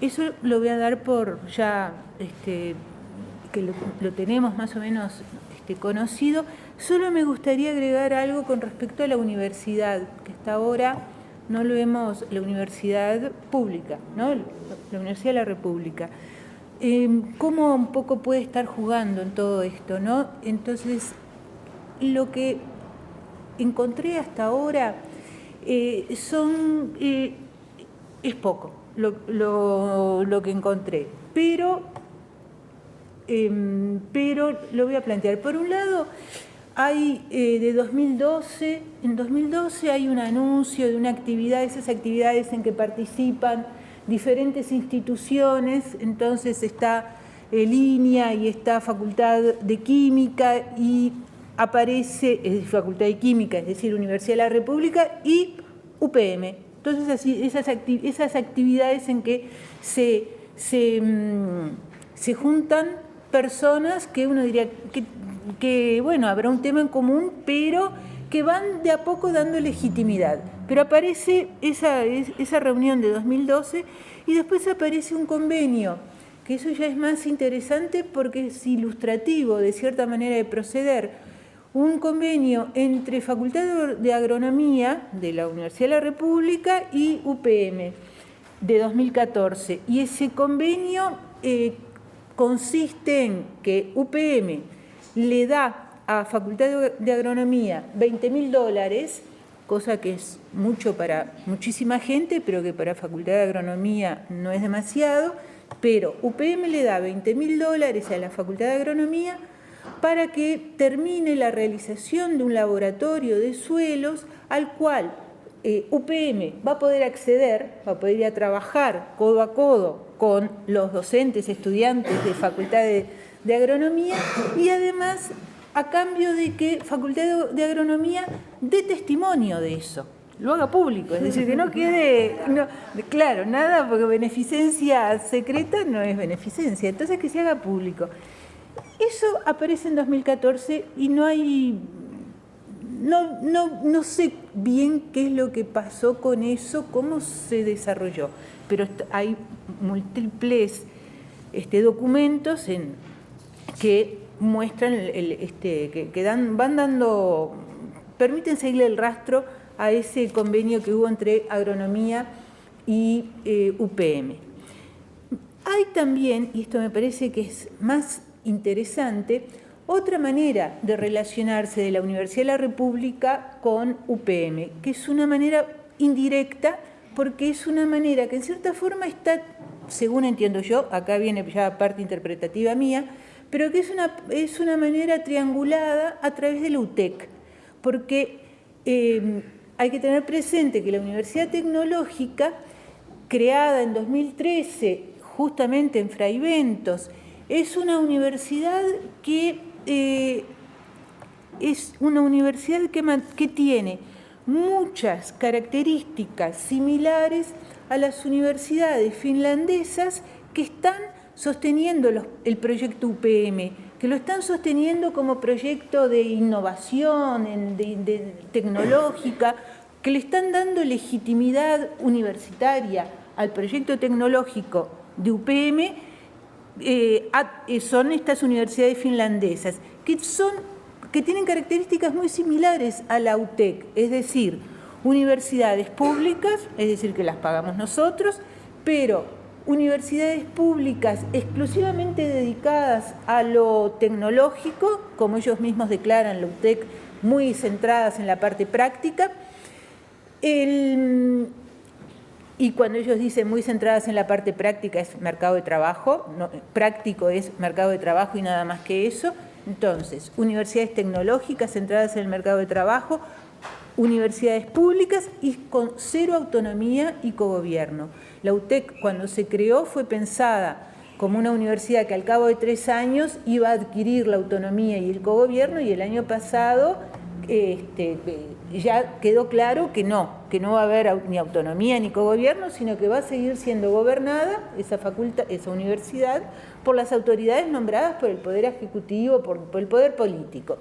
Eso lo voy a dar por ya que lo tenemos más o menos conocido. Solo me gustaría agregar algo con respecto a la universidad, que hasta ahora no lo vemos, la universidad pública, ¿no?, la Universidad de la República. ¿Cómo un poco puede estar jugando en todo esto, ¿no? Entonces, lo que encontré hasta ahora es poco. lo que encontré, pero lo voy a plantear. Por un lado, hay en 2012 hay un anuncio de una actividad, esas actividades en que participan diferentes instituciones, entonces está Línea y está Facultad de Química y aparece Facultad de Química, es decir, Universidad de la República y UPM. Entonces, así, esas actividades en que se juntan personas que uno diría que, bueno, habrá un tema en común, pero que van de a poco dando legitimidad. Pero aparece esa reunión de 2012 y después aparece un convenio, que eso ya es más interesante porque es ilustrativo de cierta manera de proceder, un convenio entre Facultad de Agronomía de la Universidad de la República y UPM de 2014. Y ese convenio consiste en que UPM le da a Facultad de Agronomía $20.000, cosa que es mucho para muchísima gente, pero que para Facultad de Agronomía no es demasiado, pero UPM le da $20.000 a la Facultad de Agronomía para que termine la realización de un laboratorio de suelos al cual UPM va a poder acceder, va a poder ir a trabajar codo a codo con los docentes, estudiantes de Facultad de Agronomía y además a cambio de que Facultad de Agronomía dé testimonio de eso, lo haga público, es decir, que no quede, claro, nada, porque beneficencia secreta no es beneficencia, entonces que se haga público. Eso aparece en 2014 y no sé bien qué es lo que pasó con eso, cómo se desarrolló, pero hay múltiples documentos que muestran, permiten seguirle el rastro a ese convenio que hubo entre Agronomía y UPM. Hay también, y esto me parece que es más interesante, otra manera de relacionarse de la Universidad de la República con UPM, que es una manera indirecta, porque es una manera que en cierta forma está, según entiendo yo, acá viene ya parte interpretativa mía, pero que es una manera triangulada a través de la UTEC, porque hay que tener presente que la Universidad Tecnológica, creada en 2013 justamente en Fray Bentos, es una universidad que tiene muchas características similares a las universidades finlandesas que están sosteniendo el proyecto UPM, que lo están sosteniendo como proyecto de innovación, tecnológica, que le están dando legitimidad universitaria al proyecto tecnológico de UPM, son estas universidades finlandesas, que tienen características muy similares a la UTEC, es decir, universidades públicas, es decir, que las pagamos nosotros, pero universidades públicas exclusivamente dedicadas a lo tecnológico, como ellos mismos declaran, la UTEC, muy centradas en la parte práctica. Y cuando ellos dicen muy centradas en la parte práctica es mercado de trabajo, práctico es mercado de trabajo y nada más que eso. Entonces, universidades tecnológicas centradas en el mercado de trabajo, universidades públicas y con cero autonomía y cogobierno. La UTEC, cuando se creó, fue pensada como una universidad que al cabo de 3 años iba a adquirir la autonomía y el cogobierno, y el año pasado ya quedó claro que no va a haber ni autonomía ni cogobierno, sino que va a seguir siendo gobernada esa universidad por las autoridades nombradas por el Poder Ejecutivo, por el Poder Político.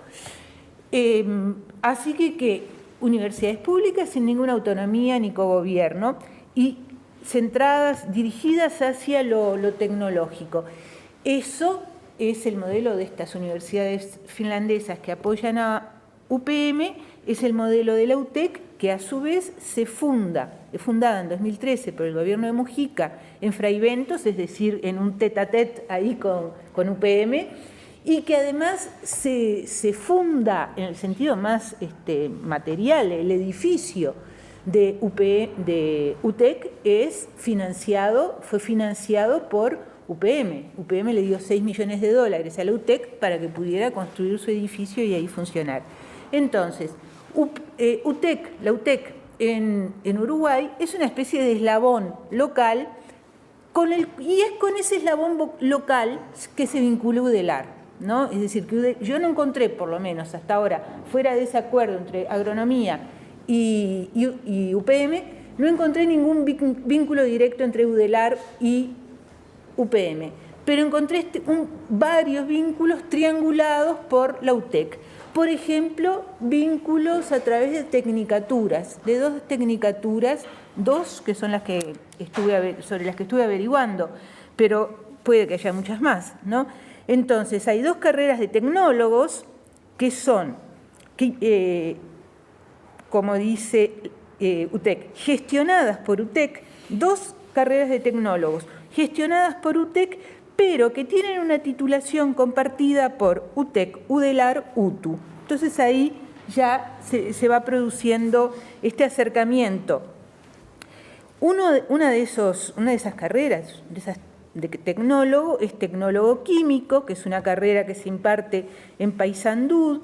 Así que universidades públicas sin ninguna autonomía ni cogobierno y centradas, dirigidas hacia lo tecnológico. Eso es el modelo de estas universidades finlandesas que apoyan a UPM, es el modelo de la UTEC, que a su vez es fundada en 2013 por el gobierno de Mujica en Fray Bentos, es decir, en un tete-a-tete ahí con UPM, y que además se funda en el sentido más material, el edificio de UTEC fue financiado por UPM. UPM le dio $6 millones a la UTEC para que pudiera construir su edificio y ahí funcionar. Entonces, la UTEC en Uruguay es una especie de eslabón local y es con ese eslabón local que se vincula UDELAR, ¿no? Es decir, que yo no encontré, por lo menos hasta ahora, fuera de ese acuerdo entre agronomía y UPM, no encontré ningún vínculo directo entre UDELAR y UPM, pero encontré varios vínculos triangulados por la UTEC. Por ejemplo, vínculos a través de tecnicaturas, de dos tecnicaturas, dos que son sobre las que estuve averiguando, pero puede que haya muchas más, ¿no? Entonces, hay dos carreras de tecnólogos que son, como dice UTEC, gestionadas por UTEC, dos carreras de tecnólogos gestionadas por UTEC, pero que tienen una titulación compartida por UTEC, UDELAR, UTU. Entonces ahí ya se va produciendo este acercamiento. Una de esas carreras, de tecnólogo, es tecnólogo químico, que es una carrera que se imparte en Paysandú,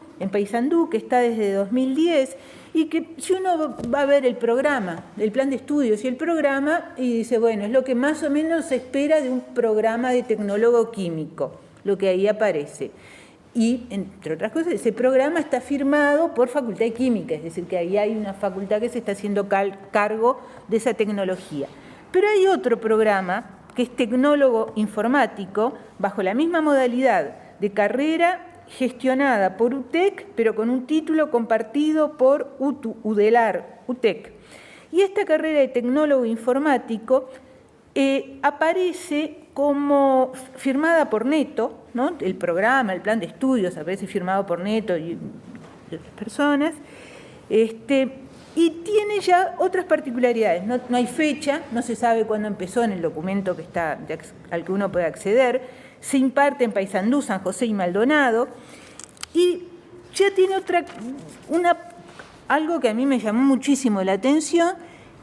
que está desde 2010, y que si uno va a ver el programa, el plan de estudios y el programa, y dice, bueno, es lo que más o menos se espera de un programa de tecnólogo químico, lo que ahí aparece. Y, entre otras cosas, ese programa está firmado por Facultad de Química, es decir, que ahí hay una facultad que se está haciendo cargo de esa tecnología. Pero hay otro programa, que es tecnólogo informático, bajo la misma modalidad de carrera gestionada por UTEC, pero con un título compartido por UDELAR, UTEC. Y esta carrera de tecnólogo informático aparece como firmada por Neto, ¿no? El programa, el plan de estudios aparece firmado por Neto y otras personas, y tiene ya otras particularidades. No hay fecha, no se sabe cuándo empezó en el documento al que uno puede acceder. Se imparte en Paysandú, San José y Maldonado, y ya tiene algo que a mí me llamó muchísimo la atención,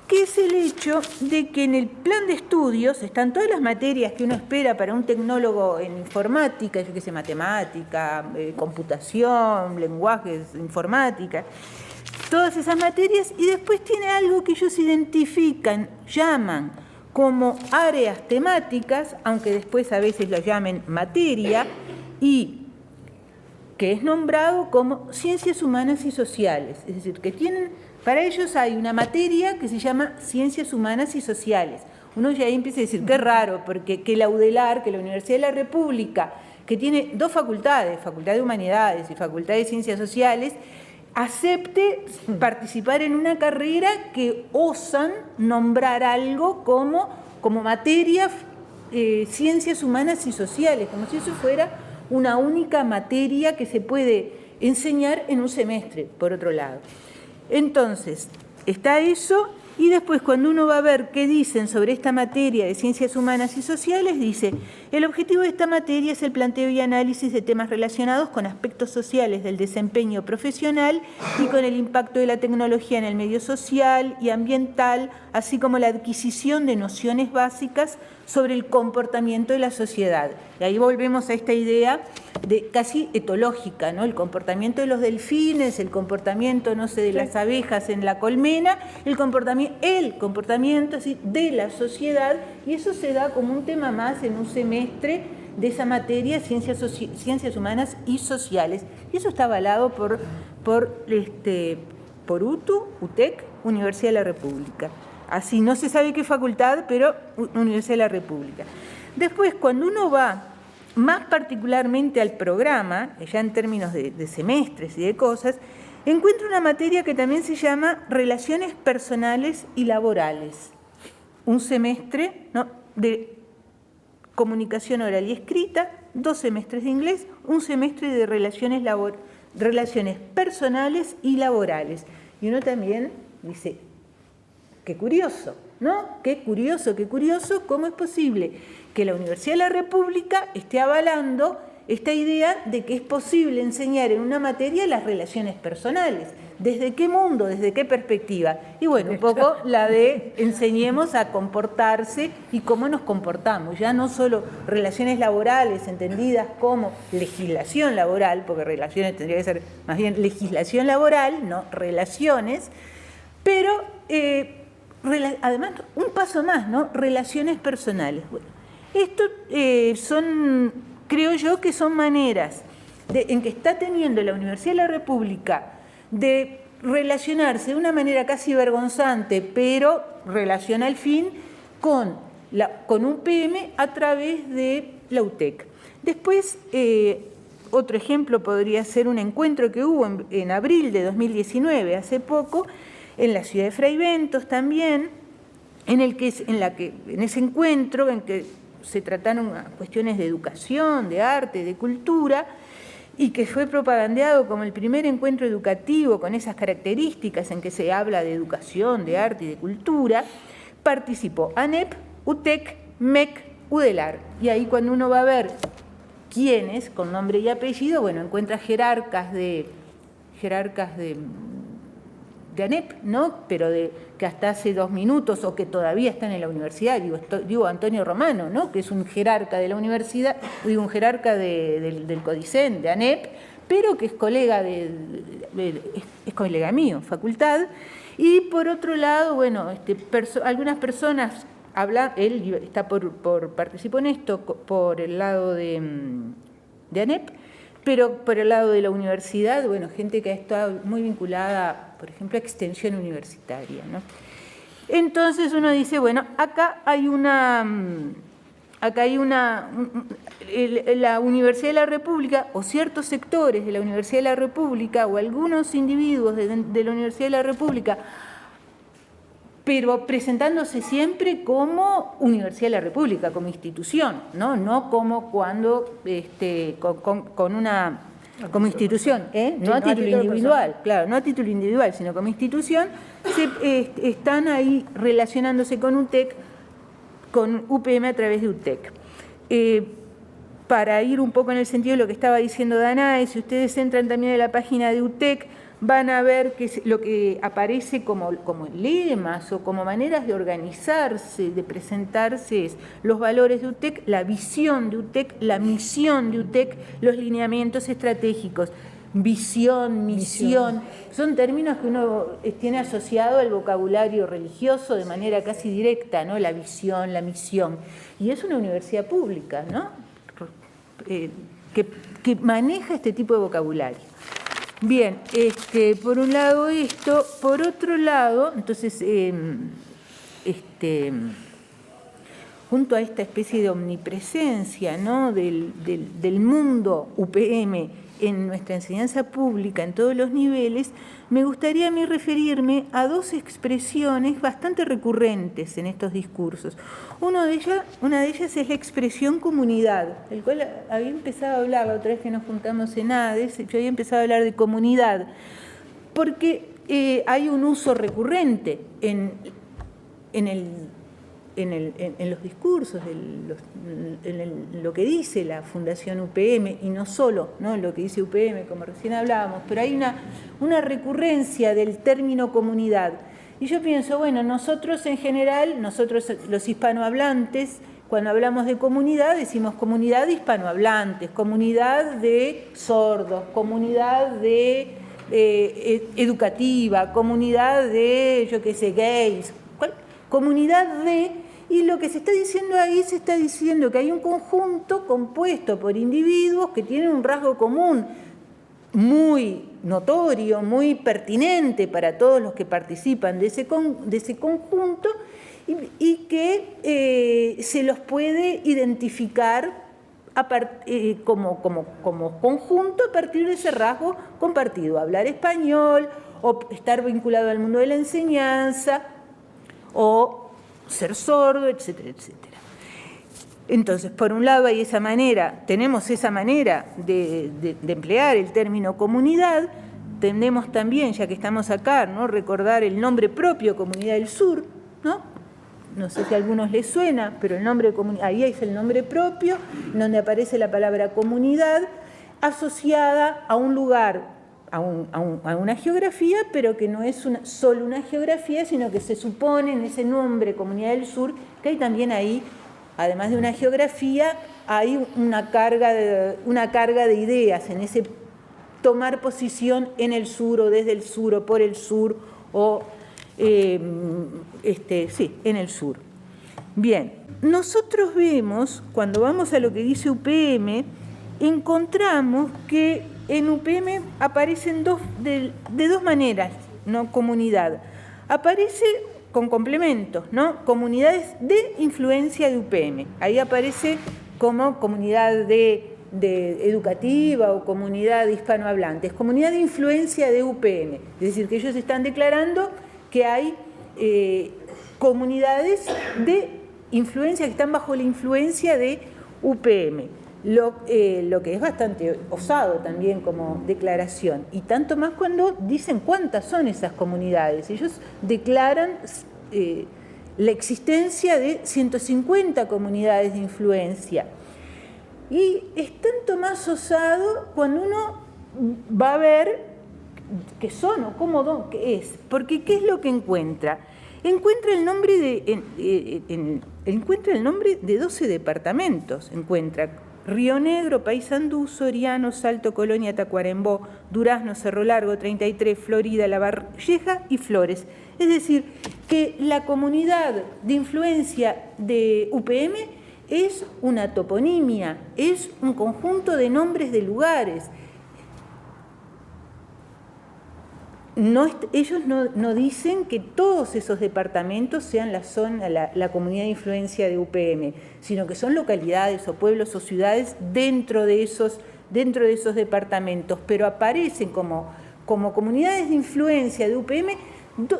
que es el hecho de que en el plan de estudios están todas las materias que uno espera para un tecnólogo en informática, yo qué sé, matemática, computación, lenguajes, informática, todas esas materias, y después tiene algo que ellos identifican, llaman como áreas temáticas, aunque después a veces lo llamen materia, y que es nombrado como ciencias humanas y sociales. Es decir, que para ellos hay una materia que se llama ciencias humanas y sociales. Uno ya ahí empieza a decir, qué raro, porque que la UDELAR, que la Universidad de la República, que tiene dos facultades, Facultad de Humanidades y Facultad de Ciencias Sociales, acepte participar en una carrera que osan nombrar algo como materia ciencias humanas y sociales, como si eso fuera una única materia que se puede enseñar en un semestre, por otro lado. Entonces, está eso, y después cuando uno va a ver qué dicen sobre esta materia de ciencias humanas y sociales, dice, el objetivo de esta materia es el planteo y análisis de temas relacionados con aspectos sociales del desempeño profesional y con el impacto de la tecnología en el medio social y ambiental, así como la adquisición de nociones básicas sobre el comportamiento de la sociedad. Y ahí volvemos a esta idea de casi etológica, ¿no? El comportamiento de los delfines, el comportamiento, no sé, de las abejas en la colmena, el comportamiento así, de la sociedad, y eso se da como un tema más en un semestre de esa materia, ciencias humanas y sociales. Y eso está avalado por UTEC, Universidad de la República. Así, no se sabe qué facultad, pero Universidad de la República. Después, cuando uno va más particularmente al programa, ya en términos de semestres y de cosas, encuentra una materia que también se llama Relaciones Personales y Laborales. Un semestre, ¿no?, de comunicación oral y escrita, 2 semestres de inglés, un semestre de relaciones personales y laborales. Y uno también dice, qué curioso, ¿no? Qué curioso, cómo es posible que la Universidad de la República esté avalando esta idea de que es posible enseñar en una materia las relaciones personales. ¿desde qué mundo? ¿Desde qué perspectiva? Y bueno, un poco la de enseñemos a comportarse y cómo nos comportamos, ya no solo relaciones laborales entendidas como legislación laboral, porque relaciones tendría que ser más bien legislación laboral, no relaciones, pero además un paso más, ¿no? Relaciones personales. Bueno, esto creo yo que son maneras en que está teniendo la Universidad de la República de relacionarse de una manera casi vergonzante, pero relaciona al fin con UPM a través de la UTEC. Después, otro ejemplo podría ser un encuentro que hubo en abril de 2019, hace poco, en la ciudad de Fraiventos también, en ese encuentro en que se trataron cuestiones de educación, de arte, de cultura, y que fue propagandeado como el primer encuentro educativo con esas características en que se habla de educación, de arte y de cultura, participó ANEP, UTEC, MEC, UDELAR. Y ahí cuando uno va a ver quiénes, con nombre y apellido, bueno, encuentra jerarcas de ANEP, ¿no? Pero que hasta hace 2 minutos o que todavía están en la universidad, digo Antonio Romano, ¿no? Que es un jerarca de la universidad, un jerarca del CODICEN, de ANEP, pero que es colega es colega mío, facultad. Y por otro lado, bueno, algunas personas él participó en esto por el lado de ANEP, pero por el lado de la universidad, bueno, gente que ha estado muy vinculada, por ejemplo, a extensión universitaria, ¿no? Entonces uno dice, bueno, la Universidad de la República, o ciertos sectores de la Universidad de la República, o algunos individuos de la Universidad de la República, pero presentándose siempre como Universidad de la República, como institución, no como cuando como institución, no a título individual, claro, no a título individual, sino como institución, están ahí relacionándose con UTEC, con UPM a través de UTEC. Para ir un poco en el sentido de lo que estaba diciendo Danae, si ustedes entran también en la página de UTEC, van a ver que lo que aparece como lemas o como maneras de organizarse, de presentarse, es los valores de UTEC, la visión de UTEC, la misión de UTEC, los lineamientos estratégicos. Visión, misión, son términos que uno tiene asociado al vocabulario religioso de manera casi directa, ¿no? La visión, la misión. Y es una universidad pública, ¿no? Que maneja este tipo de vocabulario. Bien, por un lado esto, por otro lado, entonces, junto a esta especie de omnipresencia, ¿no? del mundo UPM en nuestra enseñanza pública en todos los niveles, me gustaría a mí referirme a 2 expresiones bastante recurrentes en estos discursos. Una de ellas es la expresión comunidad, del cual había empezado a hablar la otra vez que nos juntamos en ADES, yo había empezado a hablar de comunidad, porque hay un uso recurrente en los discursos, en lo que dice la Fundación UPM, y no solo, ¿no?, lo que dice UPM, como recién hablábamos, pero hay una recurrencia del término comunidad. Y yo pienso, bueno, nosotros en general, nosotros los hispanohablantes, cuando hablamos de comunidad, decimos comunidad de hispanohablantes, comunidad de sordos, comunidad de educativa, comunidad de, yo qué sé, gays, comunidad de... Y lo que se está diciendo ahí, se está diciendo que hay un conjunto compuesto por individuos que tienen un rasgo común muy notorio, muy pertinente para todos los que participan de ese conjunto y que se los puede identificar como conjunto a partir de ese rasgo compartido. Hablar español, o estar vinculado al mundo de la enseñanza, o ser sordo, etcétera, etcétera. Entonces, por un lado hay tenemos esa manera de emplear el término comunidad. Tenemos también, ya que estamos acá, ¿no?, recordar el nombre propio Comunidad del Sur, ¿no? No sé si a algunos les suena, pero el nombre ahí es el nombre propio, donde aparece la palabra comunidad, asociada a un lugar a una geografía, pero que no es solo una geografía, sino que se supone en ese nombre Comunidad del Sur que hay también ahí, además de una geografía, hay una carga de ideas en ese tomar posición en el sur o desde el sur o por el sur o en el sur. Bien, nosotros vemos, cuando vamos a lo que dice UPM, encontramos que en UPM aparecen de dos maneras, ¿no? Comunidad. Aparece con complementos, ¿no? Comunidades de influencia de UPM. Ahí aparece como comunidad educativa o comunidad de hispanohablantes, comunidad de influencia de UPM. Es decir, que ellos están declarando que hay comunidades de influencia, que están bajo la influencia de UPM. Lo que es bastante osado también como declaración, y tanto más cuando dicen cuántas son esas comunidades. Ellos declaran la existencia de 150 comunidades de influencia, y es tanto más osado cuando uno va a ver qué son o cómo qué es, porque ¿qué es lo que encuentra? Encuentra el nombre de 12 departamentos, encuentra Río Negro, Paysandú, Soriano, Salto, Colonia, Tacuarembó, Durazno, Cerro Largo, 33, Florida, La Valleja y Flores. Es decir, que la comunidad de influencia de UPM es una toponimia, es un conjunto de nombres de lugares. Ellos no dicen que todos esos departamentos sean la comunidad de influencia de UPM, sino que son localidades o pueblos o ciudades dentro de esos departamentos, pero aparecen como comunidades de influencia de UPM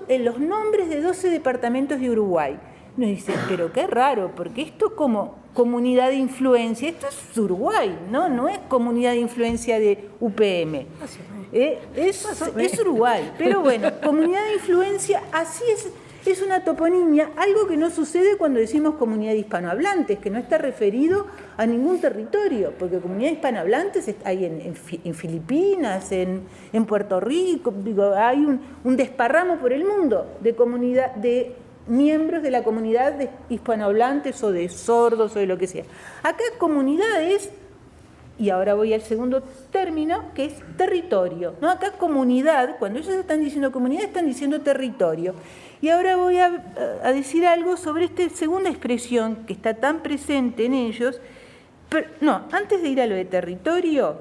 en los nombres de 12 departamentos de Uruguay. Nos dicen, pero qué raro, porque esto como comunidad de influencia, esto es Uruguay, no es comunidad de influencia de UPM. Es Uruguay, pero bueno, comunidad de influencia, así es una toponimia, algo que no sucede cuando decimos comunidad de hispanohablantes, que no está referido a ningún territorio, porque comunidad de hispanohablantes hay en Filipinas, en Puerto Rico, hay un desparramo por el mundo de comunidad de miembros de la comunidad de hispanohablantes o de sordos o de lo que sea. Acá comunidades, y ahora voy al segundo término, que es territorio, ¿no? Acá comunidad, cuando ellos están diciendo comunidad, están diciendo territorio. Y ahora voy a decir algo sobre esta segunda expresión que está tan presente en ellos. Pero, no, antes de ir a lo de territorio,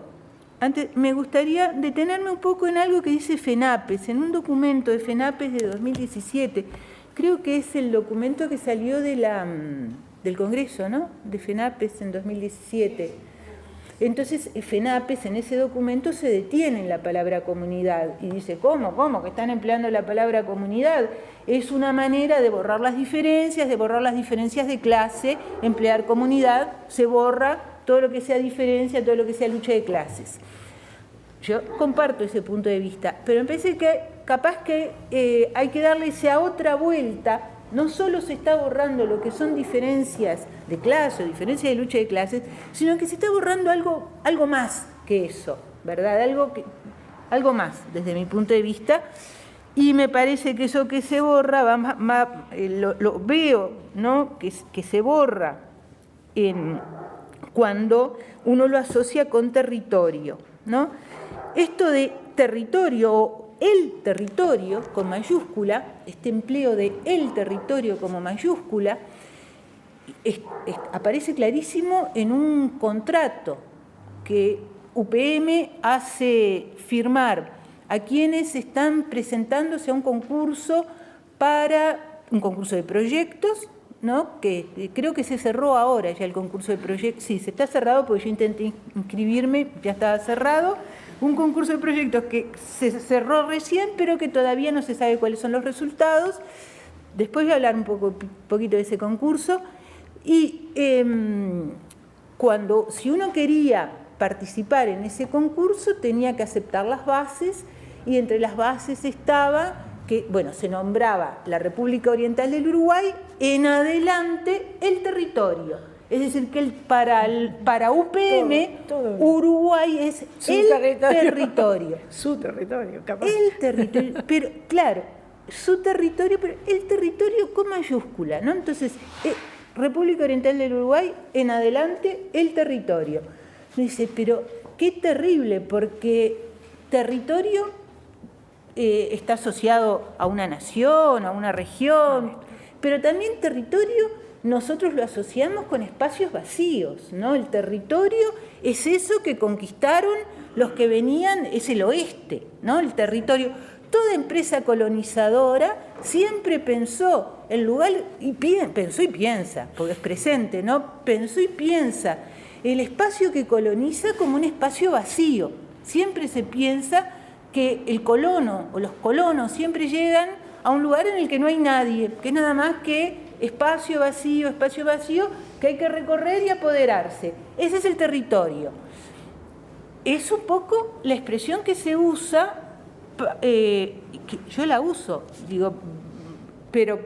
me gustaría detenerme un poco en algo que dice FENAPES, en un documento de FENAPES de 2017. Creo que es el documento que salió del Congreso, ¿no? De FENAPES en 2017. Entonces, FENAPES en ese documento se detiene en la palabra comunidad y dice, ¿cómo? Que están empleando la palabra comunidad. Es una manera de borrar las diferencias de clase, emplear comunidad, se borra todo lo que sea diferencia, todo lo que sea lucha de clases. Yo comparto ese punto de vista, pero me parece que capaz que hay que darle esa otra vuelta. No solo se está borrando lo que son diferencias de clase o diferencias de lucha de clases, sino que se está borrando algo más que eso, ¿verdad? Algo más, desde mi punto de vista. Y me parece que eso que se borra, lo veo, ¿no? Que se borra cuando uno lo asocia con territorio, ¿no? Esto de territorio o el territorio con mayúscula, este empleo de el territorio como mayúscula, aparece clarísimo en un contrato que UPM hace firmar a quienes están presentándose a un concurso de proyectos, ¿no? Que creo que se cerró ahora ya el concurso de proyectos. Sí, se está cerrado porque yo intenté inscribirme, ya estaba cerrado. Un concurso de proyectos que se cerró recién, pero que todavía no se sabe cuáles son los resultados. Después voy a hablar un poquito de ese concurso. Y si uno quería participar en ese concurso, tenía que aceptar las bases, y entre las bases estaba que, se nombraba la República Oriental del Uruguay, en adelante el territorio. Es decir, que para UPM, todo. Uruguay es el territorio. Su territorio, capaz. El territorio, pero claro, su territorio, pero el territorio con mayúscula, ¿no? Entonces, República Oriental del Uruguay, en adelante, el territorio. Dice, pero qué terrible, porque territorio está asociado a una nación, a una región, pero también territorio nosotros lo asociamos con espacios vacíos, ¿no? El territorio es eso que conquistaron los que venían, es el oeste, ¿no? El territorio. Toda empresa colonizadora siempre pensó el lugar, pensó y piensa, porque es presente, ¿no? Pensó y piensa el espacio que coloniza como un espacio vacío. Siempre se piensa que el colono o los colonos siempre llegan a un lugar en el que no hay nadie, que es nada más que espacio vacío, que hay que recorrer y apoderarse. Ese es el territorio. Es un poco la expresión que se usa, que yo la uso, digo, pero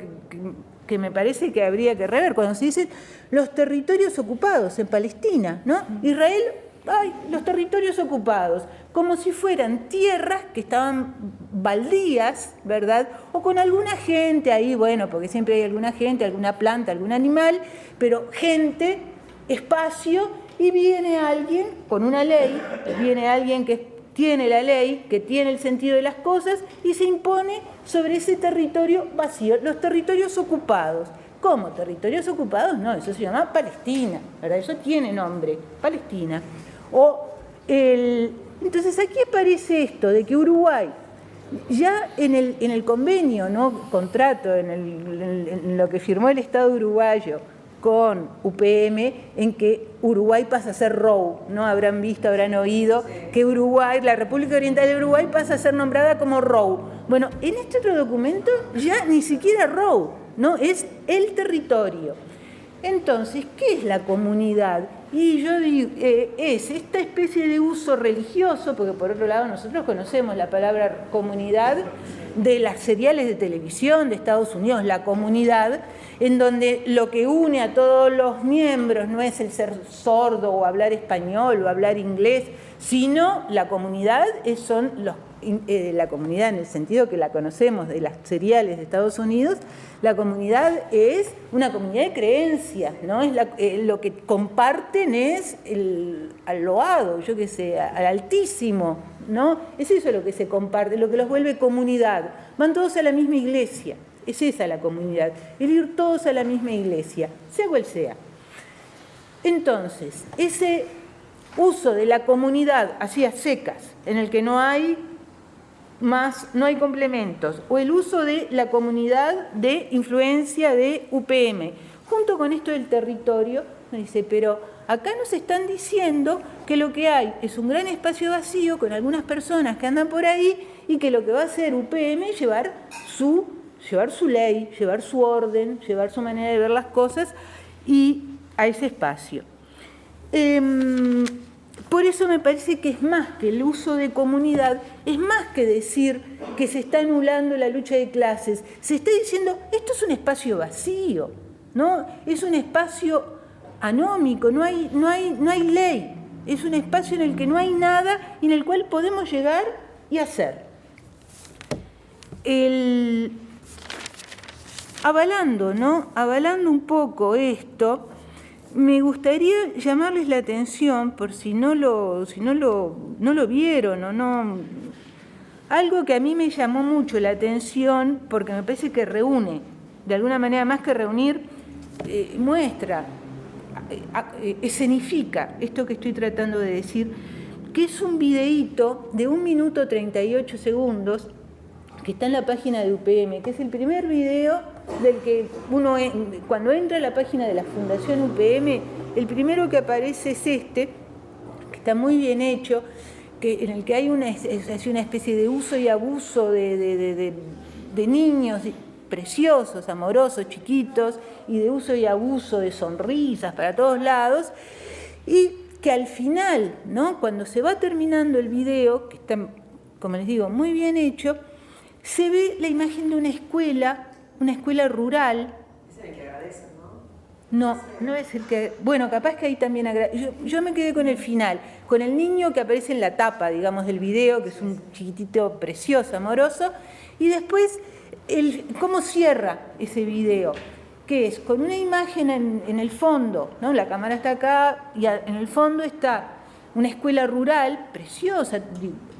que me parece que habría que rever cuando se dicen los territorios ocupados en Palestina, ¿no? Israel, los territorios ocupados, como si fueran tierras que estaban baldías, ¿verdad? O con alguna gente ahí, bueno, porque siempre hay alguna gente, alguna planta, algún animal, pero gente, espacio, y viene alguien con una ley, viene alguien que tiene la ley, que tiene el sentido de las cosas, y se impone sobre ese territorio vacío, los territorios ocupados. ¿Cómo? ¿Territorios ocupados? No, eso se llama Palestina, ¿verdad? Eso tiene nombre, Palestina. Entonces aquí aparece esto de que Uruguay, ya en el convenio, ¿no? Contrato, en lo que firmó el Estado uruguayo con UPM, en que Uruguay pasa a ser ROU, ¿no? Habrán visto, habrán oído que Uruguay, la República Oriental de Uruguay pasa a ser nombrada como ROU. Bueno, en este otro documento ya ni siquiera ROU, ¿no? Es el territorio. Entonces, ¿qué es la comunidad? Y yo digo, es esta especie de uso religioso, porque por otro lado nosotros conocemos la palabra comunidad de las seriales de televisión de Estados Unidos, la comunidad, en donde lo que une a todos los miembros no es el ser sordo o hablar español o hablar inglés, sino la comunidad son la comunidad en el sentido que la conocemos de las seriales de Estados Unidos. La comunidad es una comunidad de creencias, ¿no? Es lo que comparten es al loado, yo qué sé, al altísimo, ¿no? Es eso lo que se comparte, lo que los vuelve comunidad. Van todos a la misma iglesia, es esa la comunidad, el ir todos a la misma iglesia, sea cual sea. Entonces, ese uso de la comunidad así a secas, en el que no hay complementos, o el uso de la comunidad de influencia de UPM, junto con esto del territorio, nos dice, pero acá nos están diciendo que lo que hay es un gran espacio vacío con algunas personas que andan por ahí y que lo que va a hacer UPM es llevar su ley, llevar su orden, llevar su manera de ver las cosas y a ese espacio. Por eso me parece que es más que el uso de comunidad, es más que decir que se está anulando la lucha de clases, se está diciendo, esto es un espacio vacío, ¿no? Es un espacio anómico, no hay ley, es un espacio en el que no hay nada y en el cual podemos llegar y hacer. Avalando un poco esto, me gustaría llamarles la atención, por si no lo vieron o no, algo que a mí me llamó mucho la atención, porque me parece que reúne, de alguna manera más que reunir, muestra, escenifica esto que estoy tratando de decir, que es un videíto de 1 minuto 38 segundos, que está en la página de UPM, que es el primer video del que uno, cuando entra a la página de la Fundación UPM, el primero que aparece es este, que está muy bien hecho, en el que hay una especie de uso y abuso de niños preciosos, amorosos, chiquitos, y de uso y abuso de sonrisas para todos lados, y que al final, ¿no? Cuando se va terminando el video, que está, como les digo, muy bien hecho, se ve la imagen de una escuela rural. Es el que agradece, ¿no? No, no es el que... Bueno, capaz que ahí también... Yo me quedé con el final, con el niño que aparece en la tapa, digamos, del video, que es un chiquitito precioso, amoroso, y después cómo cierra ese video, que es con una imagen en el fondo, ¿no? La cámara está acá y en el fondo está una escuela rural preciosa,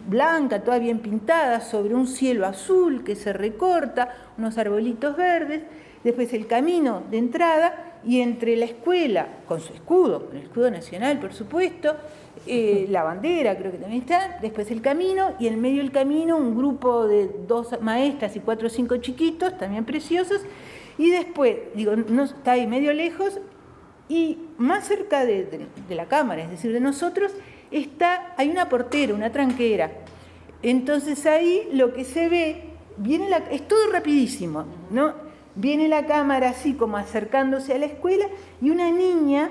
blanca, toda bien pintada, sobre un cielo azul que se recorta, unos arbolitos verdes, después el camino de entrada, y entre la escuela, con su escudo, con el escudo nacional, por supuesto, la bandera creo que también está, después el camino, y en medio del camino un grupo de 2 maestras y 4 o 5 chiquitos, también preciosos, y después, digo, no, está ahí medio lejos, y más cerca de la cámara, es decir, de nosotros, hay una portera, una tranquera. Entonces ahí lo que se ve, es todo rapidísimo, ¿no? Viene la cámara así como acercándose a la escuela y una niña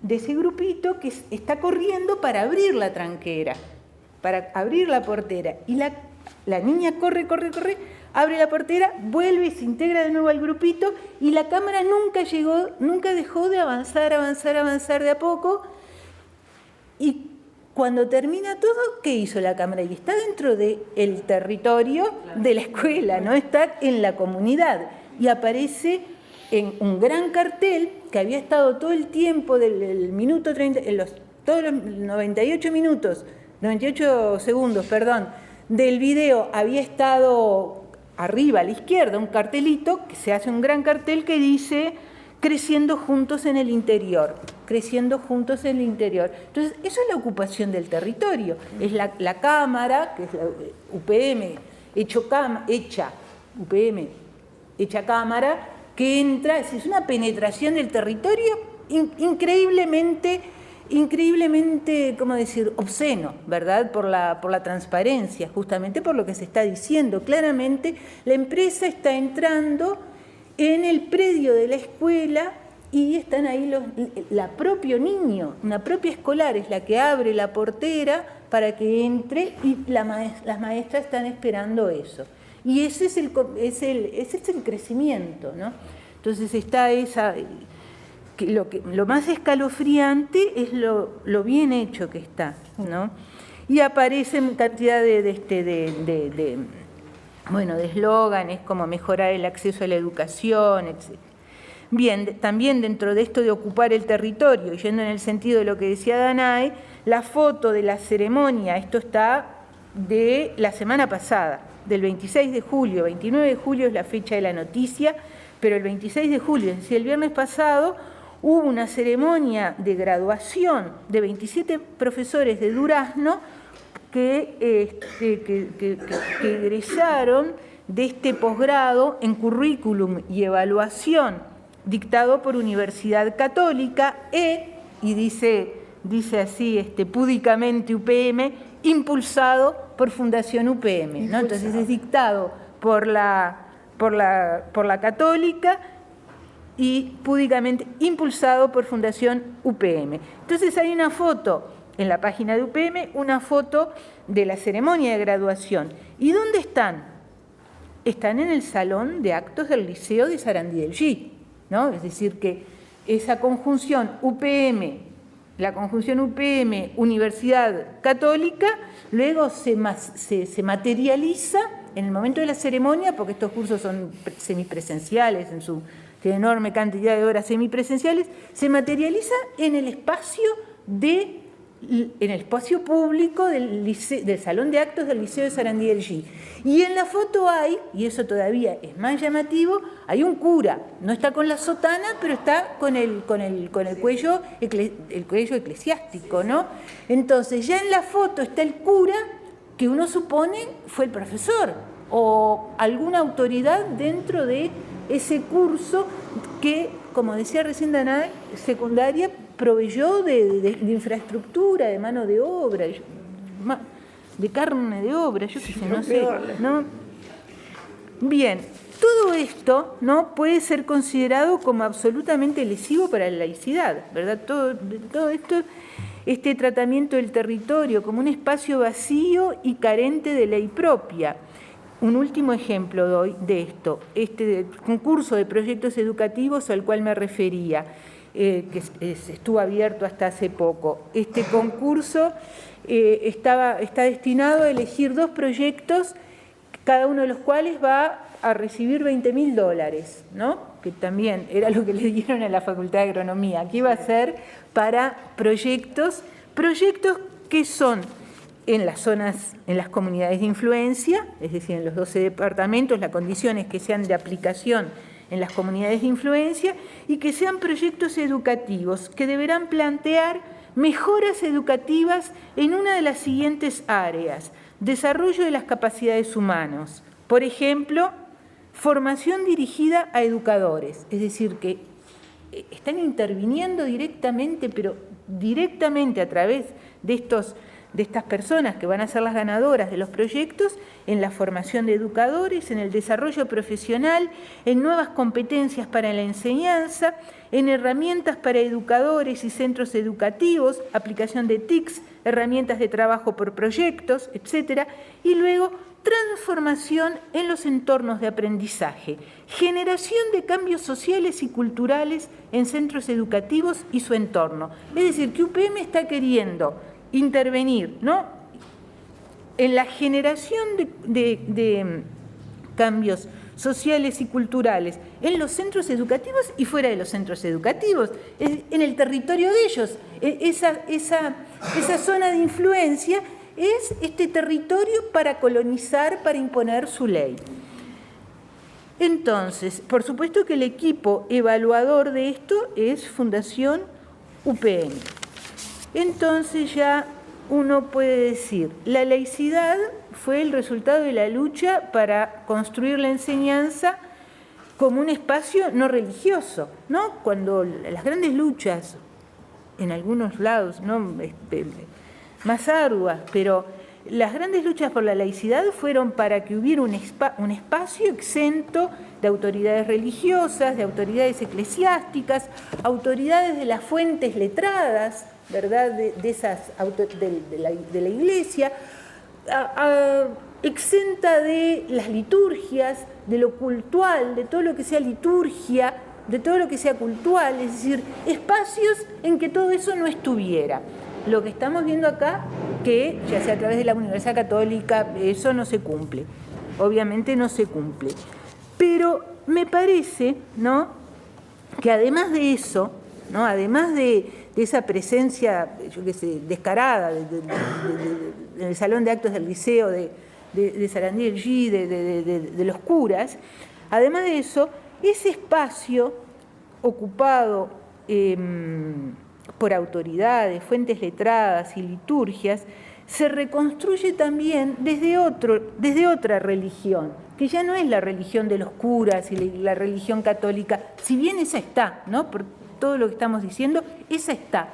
de ese grupito que está corriendo para abrir la tranquera, para abrir la portera. Y la niña corre, abre la portera, vuelve y se integra de nuevo al grupito y la cámara nunca dejó de avanzar de a poco. Y cuando termina todo, ¿qué hizo la cámara? Y está dentro del territorio de la escuela, ¿no? Está en la comunidad. Y aparece en un gran cartel que había estado todo el tiempo del minuto 30, todos los 98 segundos, del video había estado arriba a la izquierda un cartelito, que se hace un gran cartel que dice creciendo juntos en el interior, creciendo juntos en el interior. Entonces, eso es la ocupación del territorio, es la cámara, que es la UPM, hecha cámara, que entra, es una penetración del territorio increíblemente, ¿cómo decir?, obsceno, ¿verdad?, por la transparencia, justamente por lo que se está diciendo. Claramente, la empresa está entrando en el predio de la escuela y están ahí la propio niño, una propia escolar es la que abre la portera para que entre y las maestras están esperando eso. Y ese es el crecimiento, ¿no? Entonces está lo más escalofriante es lo bien hecho que está, ¿no? Y aparecen cantidad de eslóganes como mejorar el acceso a la educación, etc. Bien, también dentro de esto de ocupar el territorio, yendo en el sentido de lo que decía Danae, la foto de la ceremonia, esto está de la semana pasada, del 26 de julio, 29 de julio es la fecha de la noticia, pero el 26 de julio, es decir, el viernes pasado, hubo una ceremonia de graduación de 27 profesores de Durazno que egresaron de este posgrado en currículum y evaluación dictado por Universidad Católica y dice así púdicamente UPM, impulsado por Fundación UPM, ¿no? Entonces es dictado por la Católica y púdicamente impulsado por Fundación UPM. Entonces hay una foto en la página de UPM, una foto de la ceremonia de graduación. ¿Y dónde están? Están en el salón de actos del Liceo de Sarandí del G, ¿no? Es decir, que esa conjunción UPM, la conjunción UPM, Universidad Católica, luego se materializa en el momento de la ceremonia, porque estos cursos son semipresenciales, tiene enorme cantidad de horas semipresenciales, se materializa en el espacio público del Salón de Actos del Liceo de Sarandí del G. Y en la foto hay, y eso todavía es más llamativo, hay un cura, no está con la sotana, pero está con el cuello eclesiástico, ¿no? Entonces ya en la foto está el cura, que uno supone fue el profesor, o alguna autoridad dentro de ese curso que, como decía recién Danae, secundaria, proveyó de infraestructura, de mano de obra, de carne de obra, yo qué sé, no sé, ¿no? Bien, todo esto, ¿no?, puede ser considerado como absolutamente lesivo para la laicidad, ¿verdad? Todo esto, este tratamiento del territorio como un espacio vacío y carente de ley propia. Un último ejemplo doy de esto, este concurso de proyectos educativos al cual me refería, que estuvo abierto hasta hace poco. Este concurso está destinado a elegir 2 proyectos, cada uno de los cuales va a recibir $20.000, ¿no? Que también era lo que le dieron a la Facultad de Agronomía. Aquí va a ser para proyectos que son en las zonas, en las comunidades de influencia, es decir, en los 12 departamentos, las condiciones que sean de aplicación en las comunidades de influencia y que sean proyectos educativos que deberán plantear mejoras educativas en una de las siguientes áreas: desarrollo de las capacidades humanas, por ejemplo, formación dirigida a educadores, es decir, que están interviniendo directamente, pero directamente a través de estas personas que van a ser las ganadoras de los proyectos, en la formación de educadores, en el desarrollo profesional, en nuevas competencias para la enseñanza, en herramientas para educadores y centros educativos, aplicación de TICs, herramientas de trabajo por proyectos, etc. Y luego, transformación en los entornos de aprendizaje, generación de cambios sociales y culturales en centros educativos y su entorno. Es decir, que UPM está queriendo intervenir, ¿no?, en la generación de cambios sociales y culturales en los centros educativos y fuera de los centros educativos, en el territorio de ellos. Esa zona de influencia es este territorio para colonizar, para imponer su ley. Entonces, por supuesto que el equipo evaluador de esto es Fundación UPM. Entonces ya uno puede decir, la laicidad fue el resultado de la lucha para construir la enseñanza como un espacio no religioso, ¿no? Cuando las grandes luchas, en algunos lados, ¿no?, más arduas, pero las grandes luchas por la laicidad fueron para que hubiera un espacio exento de autoridades religiosas, de autoridades eclesiásticas, autoridades de las fuentes letradas, ¿verdad?, de la Iglesia, exenta de las liturgias, de lo cultual, de todo lo que sea liturgia, de todo lo que sea cultural, es decir, espacios en que todo eso no estuviera. Lo que estamos viendo acá, que ya sea a través de la Universidad Católica, eso no se cumple, obviamente no se cumple. Pero me parece, ¿no?, que además de eso, ¿no?, además de esa presencia, yo qué sé, descarada en el salón de actos del liceo de Sarandí el G, de los curas, además de eso, ese espacio ocupado por autoridades, fuentes letradas y liturgias, se reconstruye también desde otra religión, que ya no es la religión de los curas y la religión católica, si bien esa está, ¿no?, por todo lo que estamos diciendo, esa está.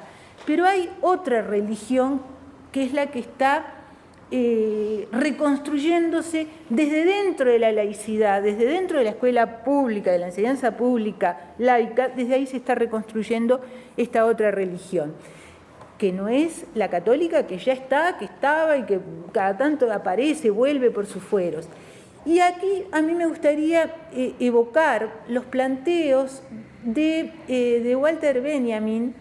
Pero hay otra religión que es la que está reconstruyéndose desde dentro de la laicidad, desde dentro de la escuela pública, de la enseñanza pública laica, desde ahí se está reconstruyendo esta otra religión, que no es la católica, que ya está, que estaba y que cada tanto aparece, vuelve por sus fueros. Y aquí a mí me gustaría evocar los planteos de Walter Benjamin,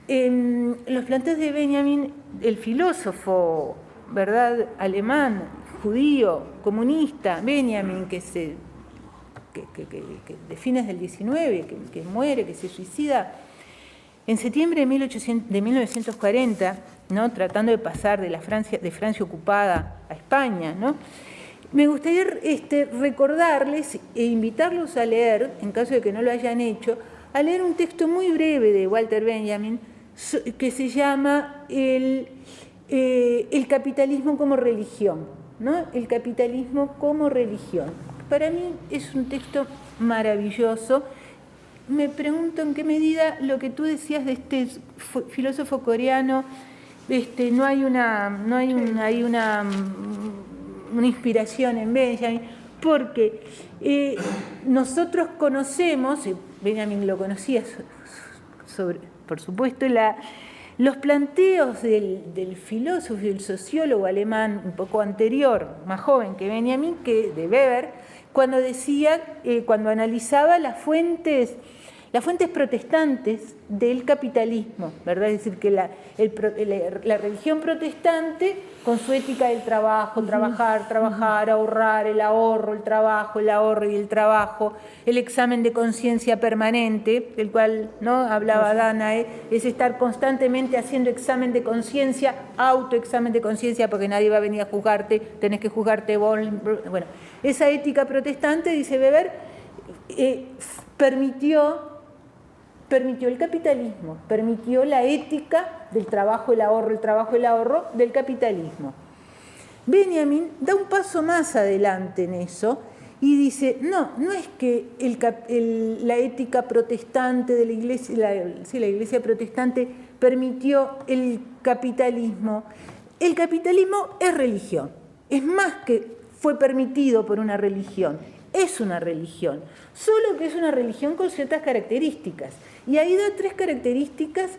los planteos de Benjamin, el filósofo, ¿verdad?, alemán, judío, comunista, Benjamin, que de fines del 19, que muere, que se suicida en septiembre de 1940, ¿no?, tratando de pasar de Francia ocupada a España, ¿no? Me gustaría recordarles e invitarlos a leer, en caso de que no lo hayan hecho, a leer un texto muy breve de Walter Benjamin que se llama el capitalismo como religión, ¿no? El capitalismo como religión. Para mí es un texto maravilloso. Me pregunto en qué medida lo que tú decías de este filósofo coreano, no hay una inspiración en Benjamin, porque nosotros conocemos, Benjamin lo conocía por supuesto, los planteos del filósofo y del sociólogo alemán un poco anterior, más joven que Benjamin, que de Weber, cuando decía, cuando analizaba las fuentes protestantes del capitalismo, ¿verdad? Es decir, que la religión protestante, con su ética del trabajo, trabajar, ahorrar, el ahorro, el trabajo y el trabajo, el examen de conciencia permanente, del cual no hablaba Danae, es estar constantemente haciendo examen de conciencia, autoexamen de conciencia, porque nadie va a venir a juzgarte, tenés que juzgarte vos. Bueno, esa ética protestante, dice Weber, permitió el capitalismo, permitió la ética del trabajo, el ahorro del capitalismo. Benjamin da un paso más adelante en eso y dice, no es que la ética protestante de la iglesia, la iglesia protestante permitió el capitalismo. El capitalismo es religión, es más que fue permitido por una religión, es una religión, solo que es una religión con ciertas características. Y ahí da 3 características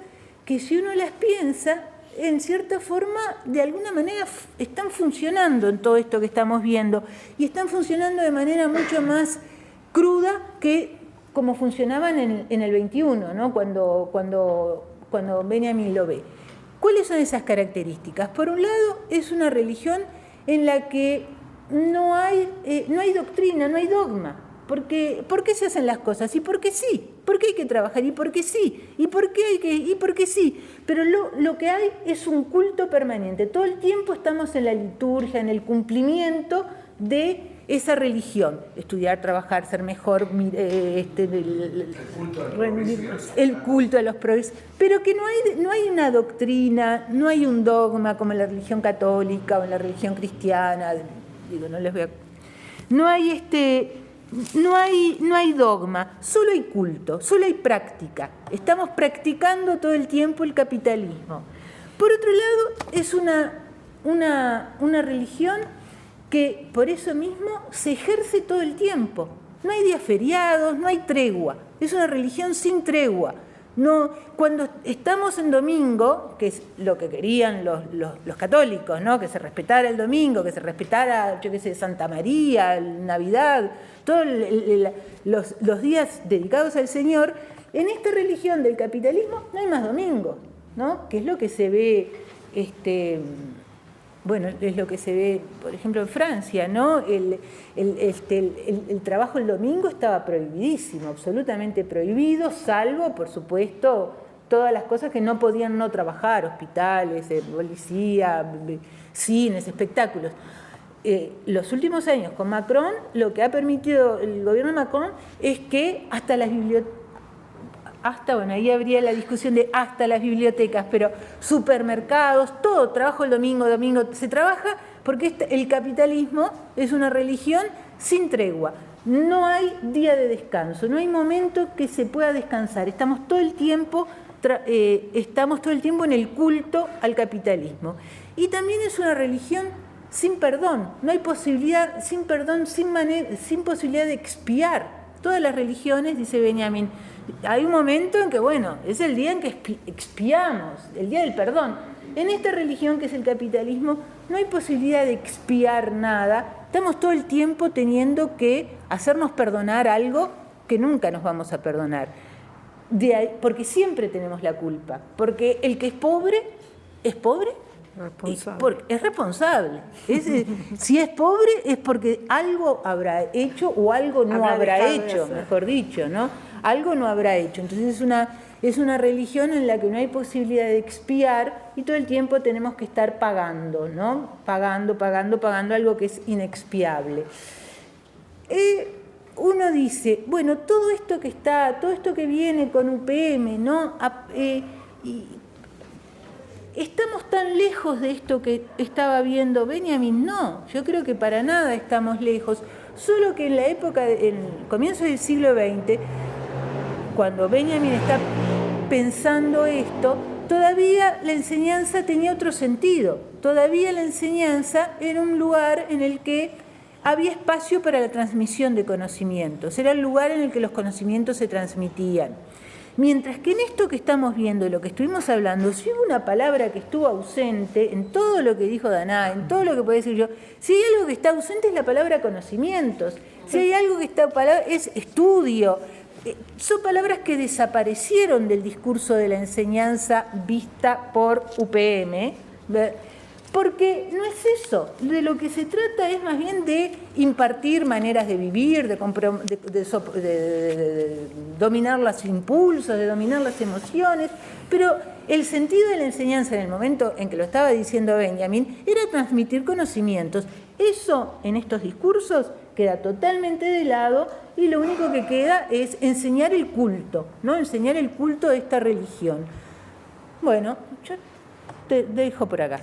que si uno las piensa, en cierta forma, de alguna manera están funcionando en todo esto que estamos viendo. Y están funcionando de manera mucho más cruda que como funcionaban en el 21, ¿no? Cuando Benjamin lo ve. ¿Cuáles son esas características? Por un lado, es una religión en la que no hay doctrina, no hay dogma. ¿Por qué se hacen las cosas? Y porque sí. ¿Por qué hay que trabajar? Y porque sí. ¿Y por qué y porque sí? Pero lo que hay es un culto permanente. Todo el tiempo estamos en la liturgia, en el cumplimiento de esa religión. Estudiar, trabajar, ser mejor, el culto a los progresos. Pero que no hay una doctrina, no hay un dogma como en la religión católica o en la religión cristiana. No hay dogma, solo hay culto, solo hay práctica. Estamos practicando todo el tiempo el capitalismo. Por otro lado, es una religión que por eso mismo se ejerce todo el tiempo. No hay días feriados, no hay tregua. Es una religión sin tregua. No, cuando estamos en domingo, que es lo que querían los católicos, ¿no? Que se respetara el domingo, que se respetara, Santa María, Navidad, todos los días dedicados al Señor, en esta religión del capitalismo no hay más domingo, ¿no? Que es lo que se ve, es lo que se ve, por ejemplo, en Francia, ¿no? El trabajo el domingo estaba prohibidísimo, absolutamente prohibido, salvo, por supuesto, todas las cosas que no podían no trabajar, hospitales, policía, cines, espectáculos. Los últimos años con Macron, lo que ha permitido el gobierno de Macron es que hasta las bibliotecas, ahí habría la discusión de hasta las bibliotecas, pero supermercados, todo, trabajo el domingo se trabaja porque el capitalismo es una religión sin tregua. No hay día de descanso, no hay momento que se pueda descansar. Estamos todo el tiempo en el culto al capitalismo. Y también es una religión sin perdón, no hay posibilidad, sin perdón, sin posibilidad de expiar. Todas las religiones, dice Benjamin, hay un momento en que, es el día en que expiamos, el día del perdón. En esta religión que es el capitalismo, no hay posibilidad de expiar nada. Estamos todo el tiempo teniendo que hacernos perdonar algo que nunca nos vamos a perdonar. Porque siempre tenemos la culpa. Porque el que es pobre, es responsable. Si es pobre es porque algo habrá hecho o algo no habrá hecho, mejor dicho, ¿no? Algo no habrá hecho. Entonces es una religión en la que no hay posibilidad de expiar y todo el tiempo tenemos que estar pagando, ¿no? Pagando algo que es inexpiable. Uno dice, todo esto que viene con UPM, ¿no? ¿Estamos tan lejos de esto que estaba viendo Benjamin? No, yo creo que para nada estamos lejos, solo que en la época, en el comienzo del siglo XX, cuando Benjamin está pensando esto, todavía la enseñanza tenía otro sentido, todavía la enseñanza era un lugar en el que había espacio para la transmisión de conocimientos, era el lugar en el que los conocimientos se transmitían. Mientras que en esto que estamos viendo y lo que estuvimos hablando, si hubo una palabra que estuvo ausente en todo lo que dijo Danae, en todo lo que puedo decir yo, si hay algo que está ausente es la palabra conocimientos, si hay algo que está es estudio. Son palabras que desaparecieron del discurso de la enseñanza vista por UPM, porque no es eso. De lo que se trata es más bien de impartir maneras de vivir, de dominar los impulsos, de dominar las emociones, pero el sentido de la enseñanza en el momento en que lo estaba diciendo Benjamin era transmitir conocimientos. Eso en estos discursos queda totalmente de lado y lo único que queda es enseñar el culto, ¿no? Enseñar el culto de esta religión. Bueno, yo te dejo por acá.